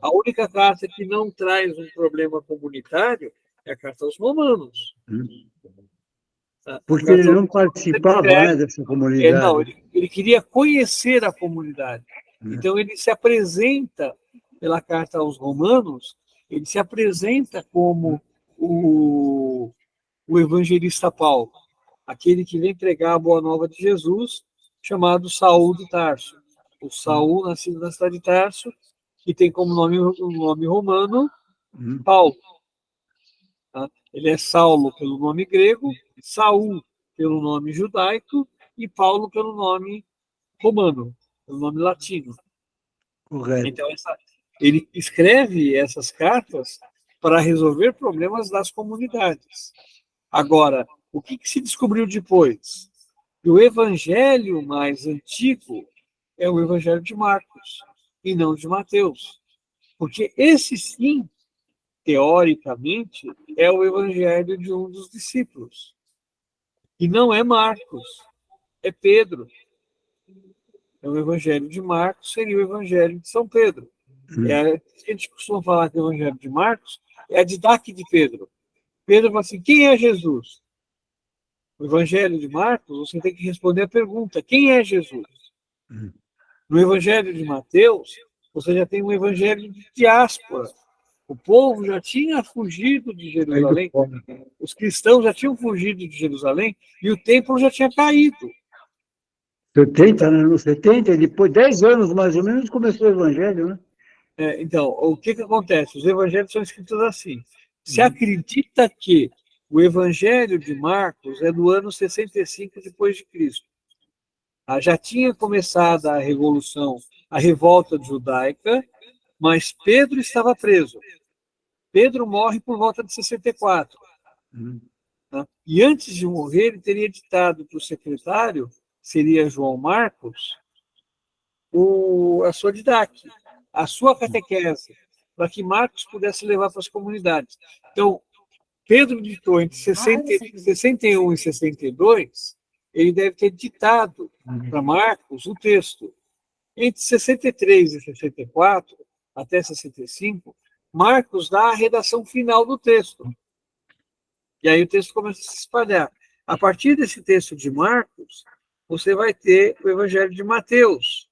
A única carta que não traz um problema comunitário é a carta aos Romanos. Porque ele não participava, né, dessa comunidade. Não, ele queria conhecer a comunidade. Então, ele se apresenta, pela carta aos Romanos, ele se apresenta como o evangelista Paulo, aquele que vem pregar a boa nova de Jesus, chamado Saul de Tarso. O Saul, nascido na cidade de Tarso, que tem como nome romano Paulo. Tá? Ele é Saulo pelo nome grego, Saul pelo nome judaico e Paulo pelo nome romano, pelo nome latino. Correto. Então, ele escreve essas cartas para resolver problemas das comunidades. Agora, o que se descobriu depois? Que o evangelho mais antigo é o evangelho de Marcos e não de Mateus. Porque esse sim, teoricamente, é o evangelho de um dos discípulos. E não é Marcos, é Pedro. É o evangelho de Marcos, seria o evangelho de São Pedro. A gente costuma falar que o evangelho de Marcos é a didaque de Pedro. Pedro fala assim, quem é Jesus? No evangelho de Marcos, você tem que responder a pergunta, quem é Jesus? No evangelho de Mateus, você já tem um evangelho de diáspora. O povo já tinha fugido de Jerusalém, os cristãos já tinham fugido de Jerusalém e o templo já tinha caído. 70, né? Nos 70, depois 10 anos mais ou menos, começou o evangelho, né? Então, o que acontece? Os evangelhos são escritos assim. Se acredita que o evangelho de Marcos é do ano 65 depois de Cristo. Já tinha começado a revolução, a revolta judaica, mas Pedro estava preso. Pedro morre por volta de 64. Tá? E antes de morrer, ele teria ditado para o secretário, seria João Marcos, a sua didaque, a sua catequese, para que Marcos pudesse levar para as comunidades. Então, Pedro ditou entre 61 e 62, ele deve ter ditado para Marcos o texto. Entre 63 e 64, até 65, Marcos dá a redação final do texto. E aí o texto começa a se espalhar. A partir desse texto de Marcos, você vai ter o Evangelho de Mateus.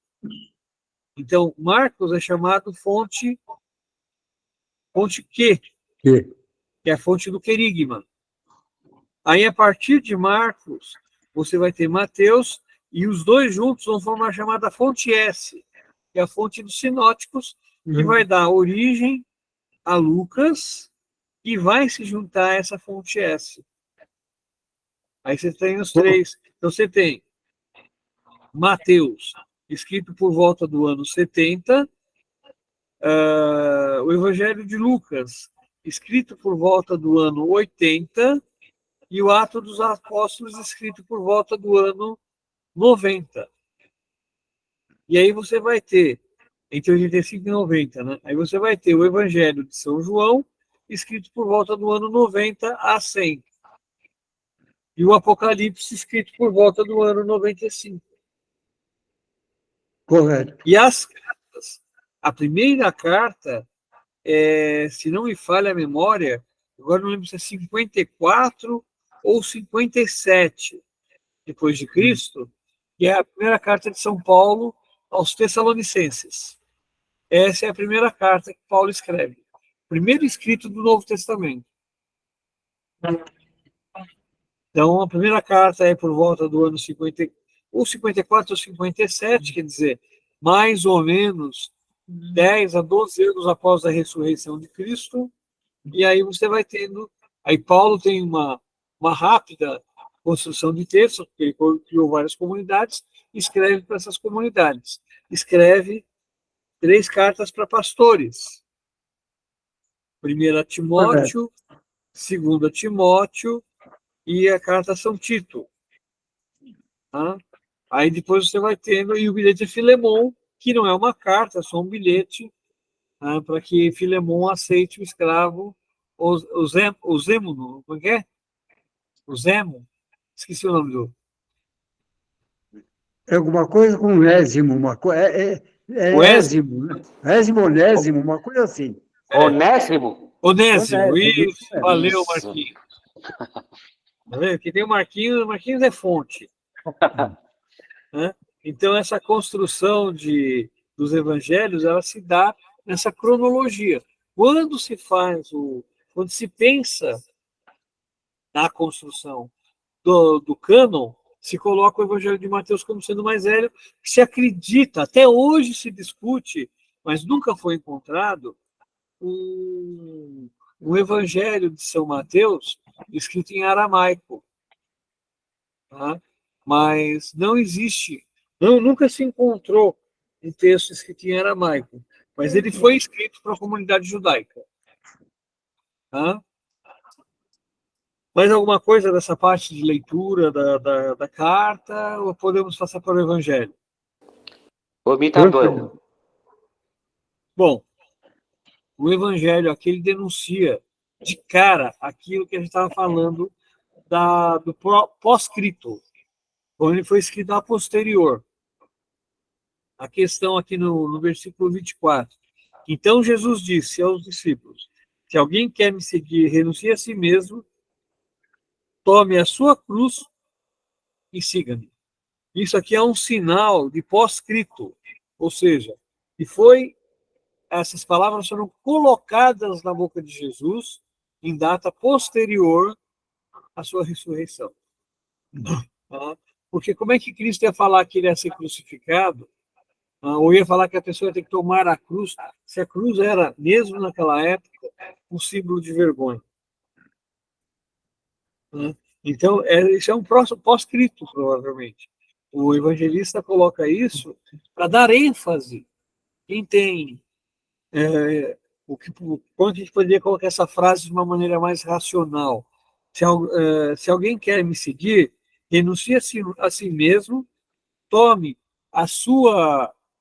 Então, Marcos é chamado fonte que é a fonte do querigma. Aí, a partir de Marcos, você vai ter Mateus, e os dois juntos vão formar a chamada fonte S, que é a fonte dos sinóticos, que vai dar origem a Lucas, e vai se juntar a essa fonte S. Aí você tem os três. Então, você tem Mateus, escrito por volta do ano 70, o Evangelho de Lucas, escrito por volta do ano 80, e o Atos dos Apóstolos, escrito por volta do ano 90. E aí você vai ter, entre 85 e 90, né? Aí você vai ter o Evangelho de São João, escrito por volta do ano 90 a 100. E o Apocalipse, escrito por volta do ano 95. Correto. E as cartas, a primeira carta, se não me falha a memória, agora não lembro se é 54 ou 57 depois de Cristo, que é a primeira carta de São Paulo aos Tessalonicenses. Essa é a primeira carta que Paulo escreve. Primeiro escrito do Novo Testamento. Então, a primeira carta é por volta do ano 50, ou 54 ou 57, quer dizer, mais ou menos 10 a 12 anos após a ressurreição de Cristo. E aí você vai tendo... Aí Paulo tem uma rápida construção de texto, porque ele criou várias comunidades, e escreve para essas comunidades. Escreve 3 cartas para pastores. 1 Timóteo, 2 Timóteo e a carta a São Tito. Tá? Aí depois você vai tendo e o bilhete de Filemon, que não é uma carta, é só um bilhete, tá? Para que Filemon aceite o escravo, o Zêmuno, como é? O Zemo? Esqueci o nome do... É alguma coisa com ésimo, uma coisa. Ésimo, né? Ésimo, onésimo, uma coisa assim. Onésimo? Onésimo, isso. Onésimo. Valeu, Isso. Marquinhos. Tá vendo? Aqui tem o Marquinhos é fonte. Né? Então, essa construção dos evangelhos, ela se dá nessa cronologia. Quando se pensa na construção do cânon, se coloca o Evangelho de Mateus como sendo mais velho, se acredita, até hoje se discute, mas nunca foi encontrado, um Evangelho de São Mateus escrito em aramaico. Tá? Mas não existe, nunca se encontrou um texto escrito em aramaico, mas ele foi escrito para a comunidade judaica. Tá? Mais alguma coisa dessa parte de leitura da carta, ou podemos passar para o Evangelho? Por mim tá bom. Bom, o Evangelho aqui ele denuncia de cara aquilo que a gente estava falando do pós-escrito, quando ele foi escrito a posterior. A questão aqui no versículo 24. Então Jesus disse aos discípulos: se alguém quer me seguir, renuncie a si mesmo, tome a sua cruz e siga-me. Isso aqui é um sinal de pós-escrito, ou seja, que foi essas palavras foram colocadas na boca de Jesus em data posterior à sua ressurreição. Tá? Porque como é que Cristo ia falar que ele ia ser crucificado? Ou ia falar que a pessoa ia ter que tomar a cruz, se a cruz era, mesmo naquela época, um símbolo de vergonha. Né? Então, isso é um próximo pós-escrito, provavelmente. O evangelista coloca isso para dar ênfase. Quem tem quando a gente poderia colocar essa frase de uma maneira mais racional? Se alguém quer me seguir, renuncie a si mesmo, tome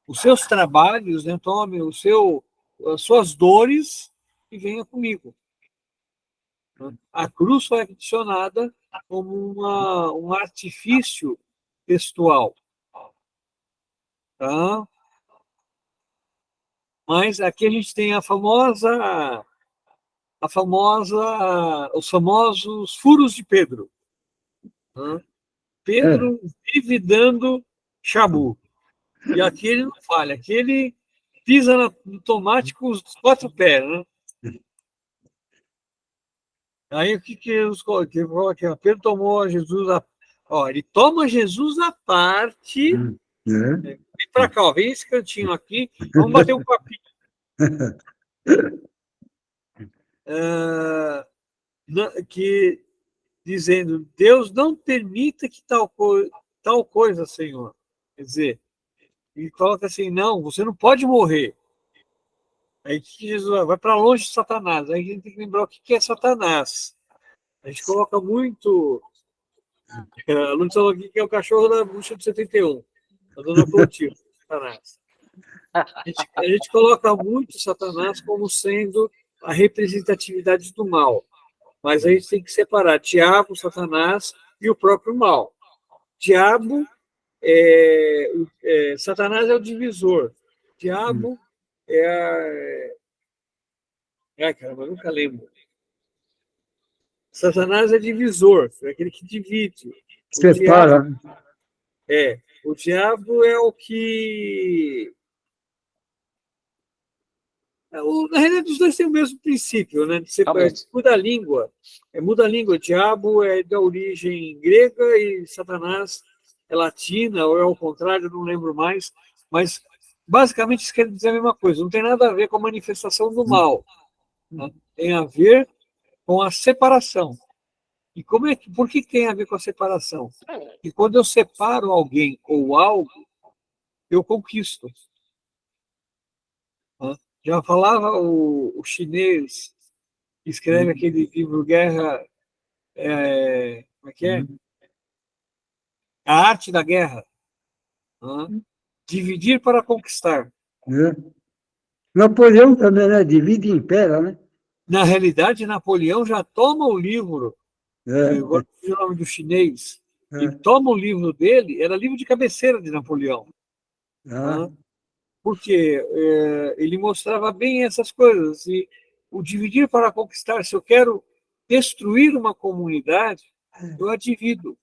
os seus trabalhos, né, tome as suas dores e venha comigo. A cruz foi adicionada como um artifício textual. Tá? Mas aqui a gente tem os famosos furos de Pedro. Né? Pedro vive dando chabu. E aqui ele não falha, aqui ele pisa no tomate com os 4 pés. Né? Aí o que Jesus colocou aqui? Pedro tomou Jesus ele toma Jesus à parte. Vem para cá, vem esse cantinho aqui, vamos bater um papinho. Que dizendo, Deus não permita que tal coisa, Senhor. Quer dizer, ele coloca assim, não, você não pode morrer. Aí que Jesus vai para longe de Satanás. Aí a gente tem que lembrar o que é Satanás. A gente coloca muito. A Lúcia falou aqui que é o cachorro da bruxa de 71, a dona Clotilde, Satanás. A gente coloca muito Satanás como sendo a representatividade do mal. Mas a gente tem que separar diabo, Satanás e o próprio mal. Diabo, Satanás é o divisor. Diabo Ai, caramba, eu nunca lembro. Satanás é divisor, é aquele que divide. Separa. O diabo é o que... Na realidade, os dois têm o mesmo princípio, né? Muda a língua. Muda a língua. O diabo é da origem grega e Satanás é latina, ou é ao contrário, não lembro mais. Mas, basicamente, isso quer dizer a mesma coisa. Não tem nada a ver com a manifestação do mal. Né? Tem a ver com a separação. E por que tem a ver com a separação? E quando eu separo alguém ou algo, eu conquisto. Já falava o chinês, que escreve aquele livro Guerra... como é que é? A Arte da Guerra. Dividir para conquistar. Napoleão também, né? Divide e impera, né? Na realidade, Napoleão já toma o livro, agora o nome do chinês, ele toma o livro dele, era livro de cabeceira de Napoleão. Porque ele mostrava bem essas coisas. E o dividir para conquistar, se eu quero destruir uma comunidade, eu a divido.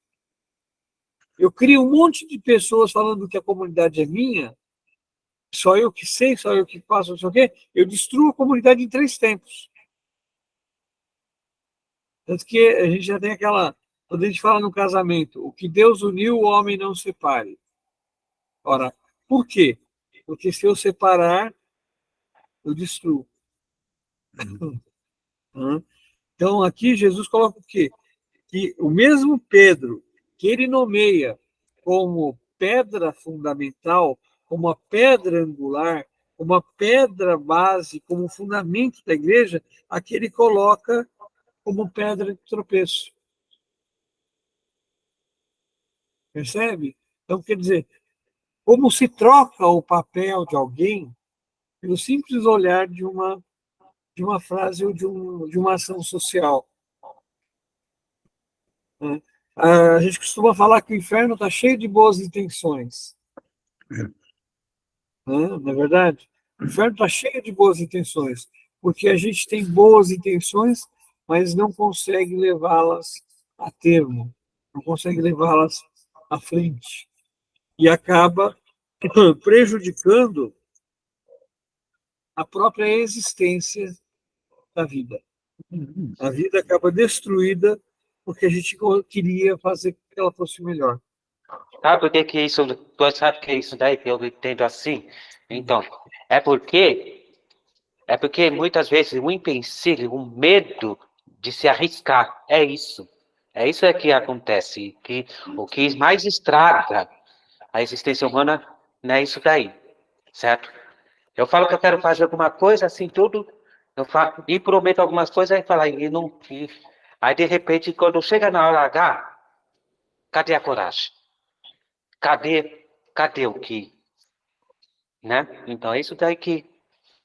Eu crio um monte de pessoas falando que a comunidade é minha, só eu que sei, só eu que faço, não sei o quê, eu destruo a comunidade em 3 tempos. Tanto que a gente já tem aquela... Quando a gente fala no casamento, o que Deus uniu, o homem não separe. Ora, por quê? Porque se eu separar, eu destruo. Então, aqui Jesus coloca o quê? Que o mesmo Pedro, que ele nomeia como pedra fundamental, como a pedra angular, como a pedra base, como fundamento da igreja, aqui ele coloca como pedra de tropeço. Percebe? Então, quer dizer, como se troca o papel de alguém pelo simples olhar de uma frase ou de uma ação social. Né? A gente costuma falar que o inferno está cheio de boas intenções. Não é verdade? O inferno está cheio de boas intenções, porque a gente tem boas intenções, mas não consegue levá-las a termo, não consegue levá-las à frente. E acaba prejudicando a própria existência da vida. A vida acaba destruída porque a gente queria fazer com que ela fosse melhor. Sabe por que que isso, sabe que é isso daí que eu entendo assim? Então, é porque, é porque muitas vezes o empecilho, o medo de se arriscar, é isso. É isso que acontece, que o que mais estraga a existência humana não é isso daí, certo? Eu falo que eu quero fazer alguma coisa, assim, tudo, eu falo, e prometo algumas coisas, aí fala, e não, aí de repente, quando chega na hora H, cadê a coragem? Cadê o que, né? Então, é isso daí que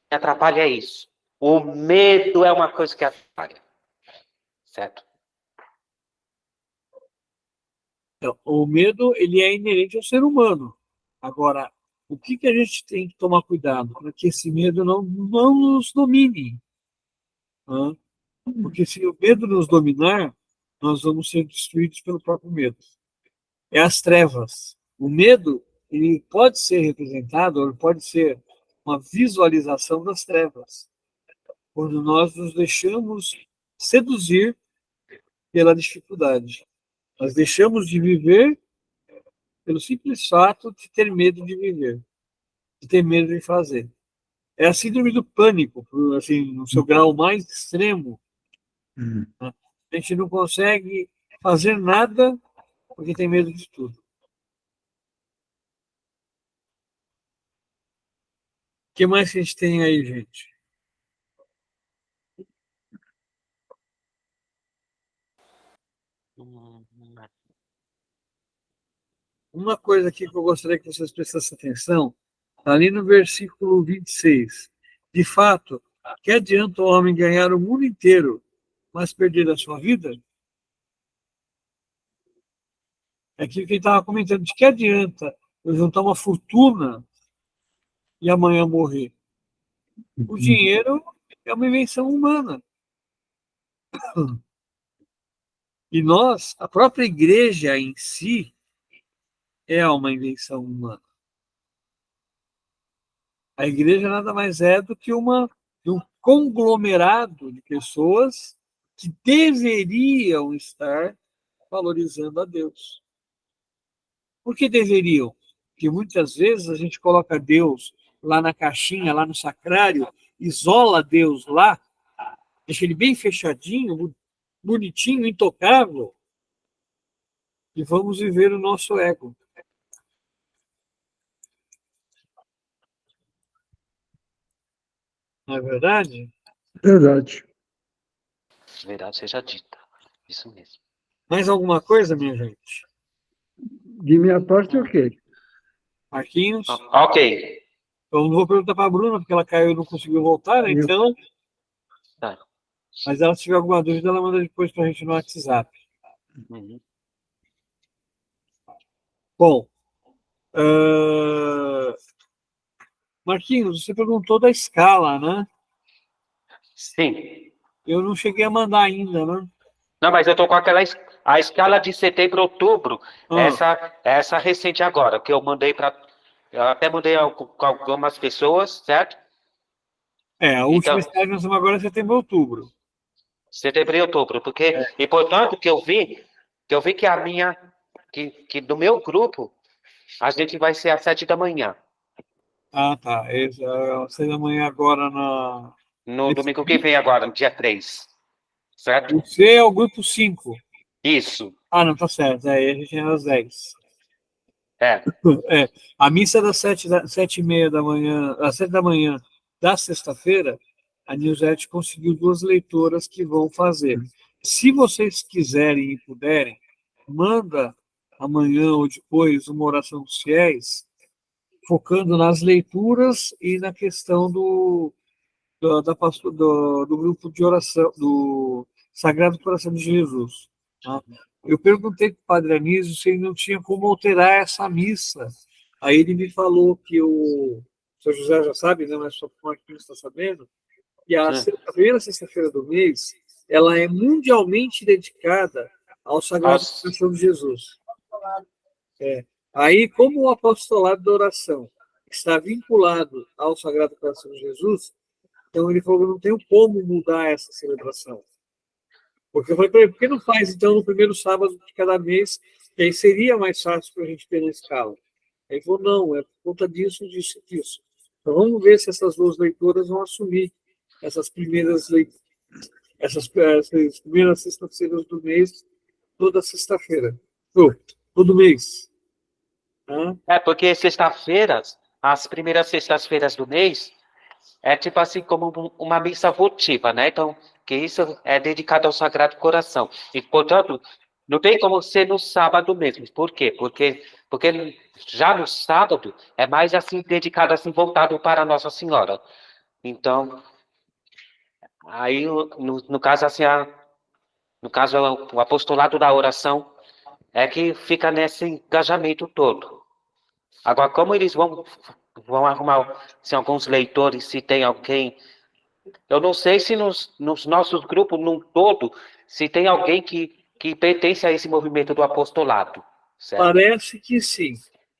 me atrapalha, é isso. O medo é uma coisa que atrapalha, certo? Então, o medo, ele é inerente ao ser humano. Agora, o que a gente tem que tomar cuidado para que esse medo não nos domine? Né? Porque se o medo nos dominar, nós vamos ser destruídos pelo próprio medo. É as trevas. O medo, ele pode ser representado, ou pode ser uma visualização das trevas, quando nós nos deixamos seduzir pela dificuldade. Nós deixamos de viver pelo simples fato de ter medo de viver, de ter medo de fazer. É a síndrome do pânico, assim, no seu grau mais extremo. Hum. Né? A gente não consegue fazer nada porque tem medo de tudo. O que mais que a gente tem aí, gente? Uma coisa aqui que eu gostaria que vocês prestassem atenção, tá ali no versículo 26. De fato, que adianta o homem ganhar o mundo inteiro, mas perder a sua vida? É aquilo que ele estava comentando. De que adianta eu juntar uma fortuna e amanhã morrer? O dinheiro é uma invenção humana. E nós, a própria igreja em si, é uma invenção humana. A igreja nada mais é do que um conglomerado de pessoas que deveriam estar valorizando a Deus. Por que deveriam? Porque muitas vezes a gente coloca Deus lá na caixinha, lá no sacrário, isola Deus lá, deixa ele bem fechadinho, bonitinho, intocável, e vamos viver o nosso ego. Não é verdade? Verdade. Verdade seja dita. Isso mesmo. Mais alguma coisa, minha gente? De minha parte, ok. Marquinhos? Ok. Eu não vou perguntar para a Bruna, porque ela caiu e não conseguiu voltar, né? Então, Tá. mas ela, se tiver alguma dúvida, ela manda depois para a gente no WhatsApp. Uhum. Bom, Marquinhos, você perguntou da escala, né? Sim. Eu não cheguei a mandar ainda, né? Não, mas eu tô com a escala de setembro, outubro, Ah, essa recente agora, que eu mandei para, eu até mandei com algumas pessoas, certo? a última Então, escala que nós estamos agora é setembro e outubro. setembro e outubro, porque, e portanto, que eu vi que a minha, que do meu grupo, a gente vai ser às 7 da manhã, Ah, tá. Esse, às 6 da manhã agora na. no Nesse domingo que dia. vem agora, no dia 3, certo? Você é o grupo 5. Isso, Ah, não, tá certo. Aí a gente é às 10. é, É, a missa é das 7h30 da manhã, às 7 da manhã da sexta-feira, a Newsette conseguiu 2 leitoras que vão fazer. Se vocês quiserem e puderem, manda amanhã ou depois uma oração dos fiéis, focando nas leituras e na questão do grupo de oração, do Sagrado Coração de Jesus. Tá? Eu perguntei para o Padre Anísio se ele não tinha como alterar essa missa. Aí ele me falou que o São José já sabe, né, mas só o Marquinhos está sabendo, que a sim. primeira sexta-feira do mês ela é mundialmente dedicada ao Sagrado Coração de Jesus. Aí, como o apostolado da oração está vinculado ao Sagrado Coração de Jesus, Então ele falou, não tenho como mudar essa celebração. Porque eu falei para ele, por que não faz então no primeiro sábado de cada mês, que aí seria mais fácil para a gente ter na escala. Aí ele falou, não, é por conta disso, disso e disso. Então vamos ver se essas duas leitoras vão assumir essas primeiras essas primeiras sextas-feiras do mês, toda sexta-feira. Todo mês. Tá? É, porque sexta-feiras, as primeiras sextas-feiras do mês, é tipo assim como uma missa votiva, né? Então, que isso é dedicado ao Sagrado Coração. E, portanto, não tem como ser no sábado mesmo. Por quê? Porque já no sábado é mais assim dedicado, assim, voltado para Nossa Senhora. Então, aí, no caso, assim, no caso, o apostolado da oração é que fica nesse engajamento todo. Agora, como eles vão arrumar, se alguns leitores, se tem alguém. Eu não sei se nos nossos grupos, num todo, se tem alguém que pertence a esse movimento do apostolado. Certo? Parece que sim.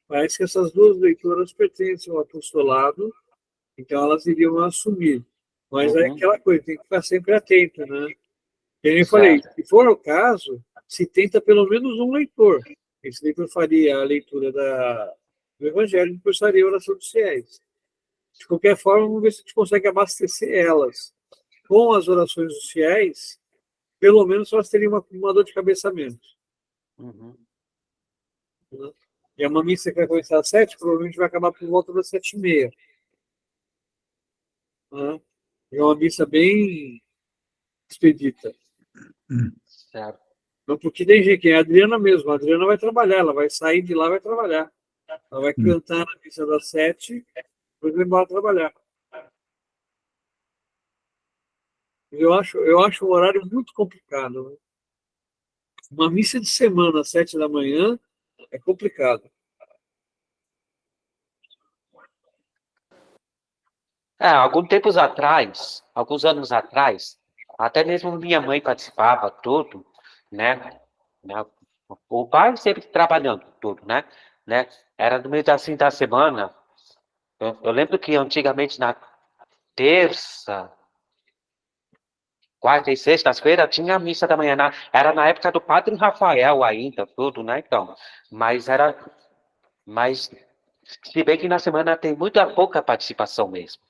Parece que essas duas leitoras pertencem ao apostolado, então elas iriam assumir. Mas é aquela coisa, tem que ficar sempre atento, né? Eu nem falei, se for o caso, se tenta pelo menos um leitor. Esse leitor faria a leitura do Evangelho e depois faria a oração dos fiéis. De qualquer forma, vamos ver se a gente consegue abastecer elas. Com as orações dos fiéis, pelo menos elas teriam uma dor de cabeça a menos. E é uma missa que vai começar às 7, provavelmente vai acabar por volta das 7h30. É uma missa bem expedita. Certo. Não, porque tem gente, é a Adriana mesmo. A Adriana vai trabalhar, ela vai sair de lá e vai trabalhar. Ela vai cantar na missa das 7, depois vai embora trabalhar. Eu acho um horário muito complicado. Né? Uma missa de semana às 7 da manhã é complicado. Alguns anos atrás, até mesmo minha mãe participava tudo, né? O pai sempre trabalhando tudo, né? Era no meio assim da semana. Eu lembro que antigamente na terça, quarta e sexta-feira tinha a missa da manhã. Era na época do Padre Rafael ainda, tudo, né? Então, mas se bem que na semana tem pouca participação mesmo.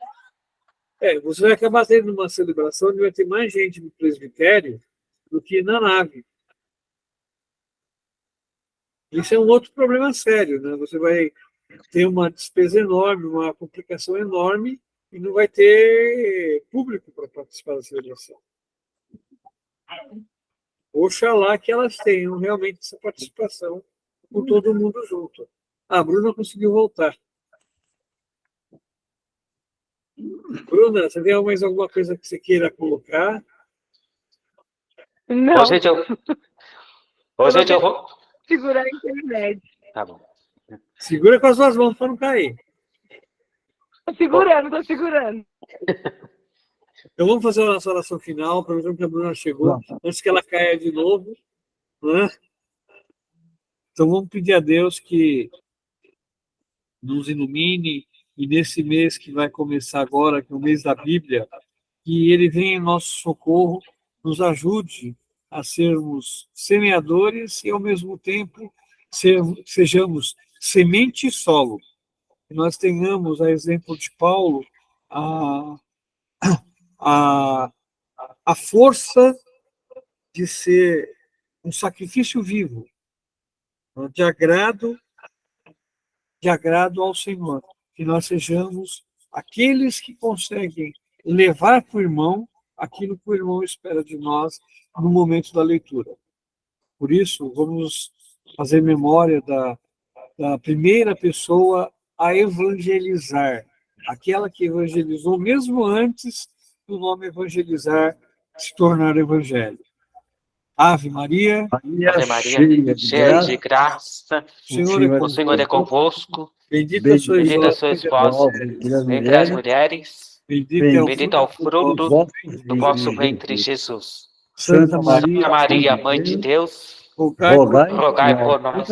Você vai acabar tendo uma celebração onde vai ter mais gente no presbitério do que na nave. Isso é um outro problema sério, né? Você vai ter uma despesa enorme, uma complicação enorme e não vai ter público para participar da celebração. Oxalá que elas tenham realmente essa participação com todo mundo junto. A Bruna conseguiu voltar. Bruna, você tem mais alguma coisa que você queira colocar? Não. Hoje eu vou segurar a internet. Tá bom. Segura com as duas mãos para não cair. Tô segurando. Então vamos fazer a nossa oração final, aproveitando que a Bruna chegou, antes que ela caia de novo. Né? Então vamos pedir a Deus que nos ilumine e nesse mês que vai começar agora, que é o mês da Bíblia, que Ele venha em nosso socorro, nos ajude a sermos semeadores e, ao mesmo tempo, sejamos semente e solo. Que nós tenhamos, a exemplo de Paulo, a força de ser um sacrifício vivo, de agrado ao Senhor. Que nós sejamos aqueles que conseguem levar para o irmão aquilo que o irmão espera de nós no momento da leitura. Por isso, vamos fazer memória da primeira pessoa a evangelizar, aquela que evangelizou mesmo antes do nome evangelizar se tornar evangelho. Ave Maria, Ave Maria, cheia de graça, o Senhor é convosco. Bendita sois vós entre as mulheres, bendito é o fruto do vosso ventre, Jesus. Santa Maria, Mãe de Deus, rogai por nós,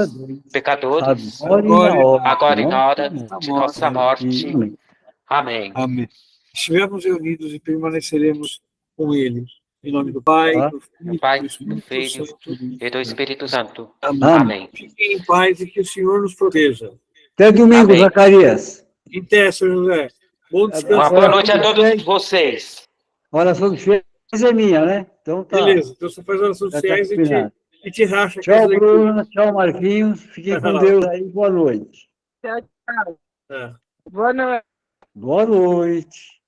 pecadores, agora e na hora de nossa morte. Amém. Amém. estivermos reunidos e permaneceremos com ele. Em nome do Pai, Ah. do Do Filho Pai, e do do Espírito Filho Santo. e do Espírito Santo. Amém. Amém. Fiquem em paz e que o Senhor nos proteja. Até domingo, Amém. Zacarias. Em té, Sr. José. Bom descanso. Uma boa noite a todos vocês. A oração dos fiéis é minha, né? Então tá. Beleza, então você faz a oração dos Já tá fiéis combinado. e te racha com Tchau, as leituras. Bruna. Tchau, Marquinhos. Fiquem com Deus aí. Boa noite. Tchau, tchau. É. Boa noite. Boa noite.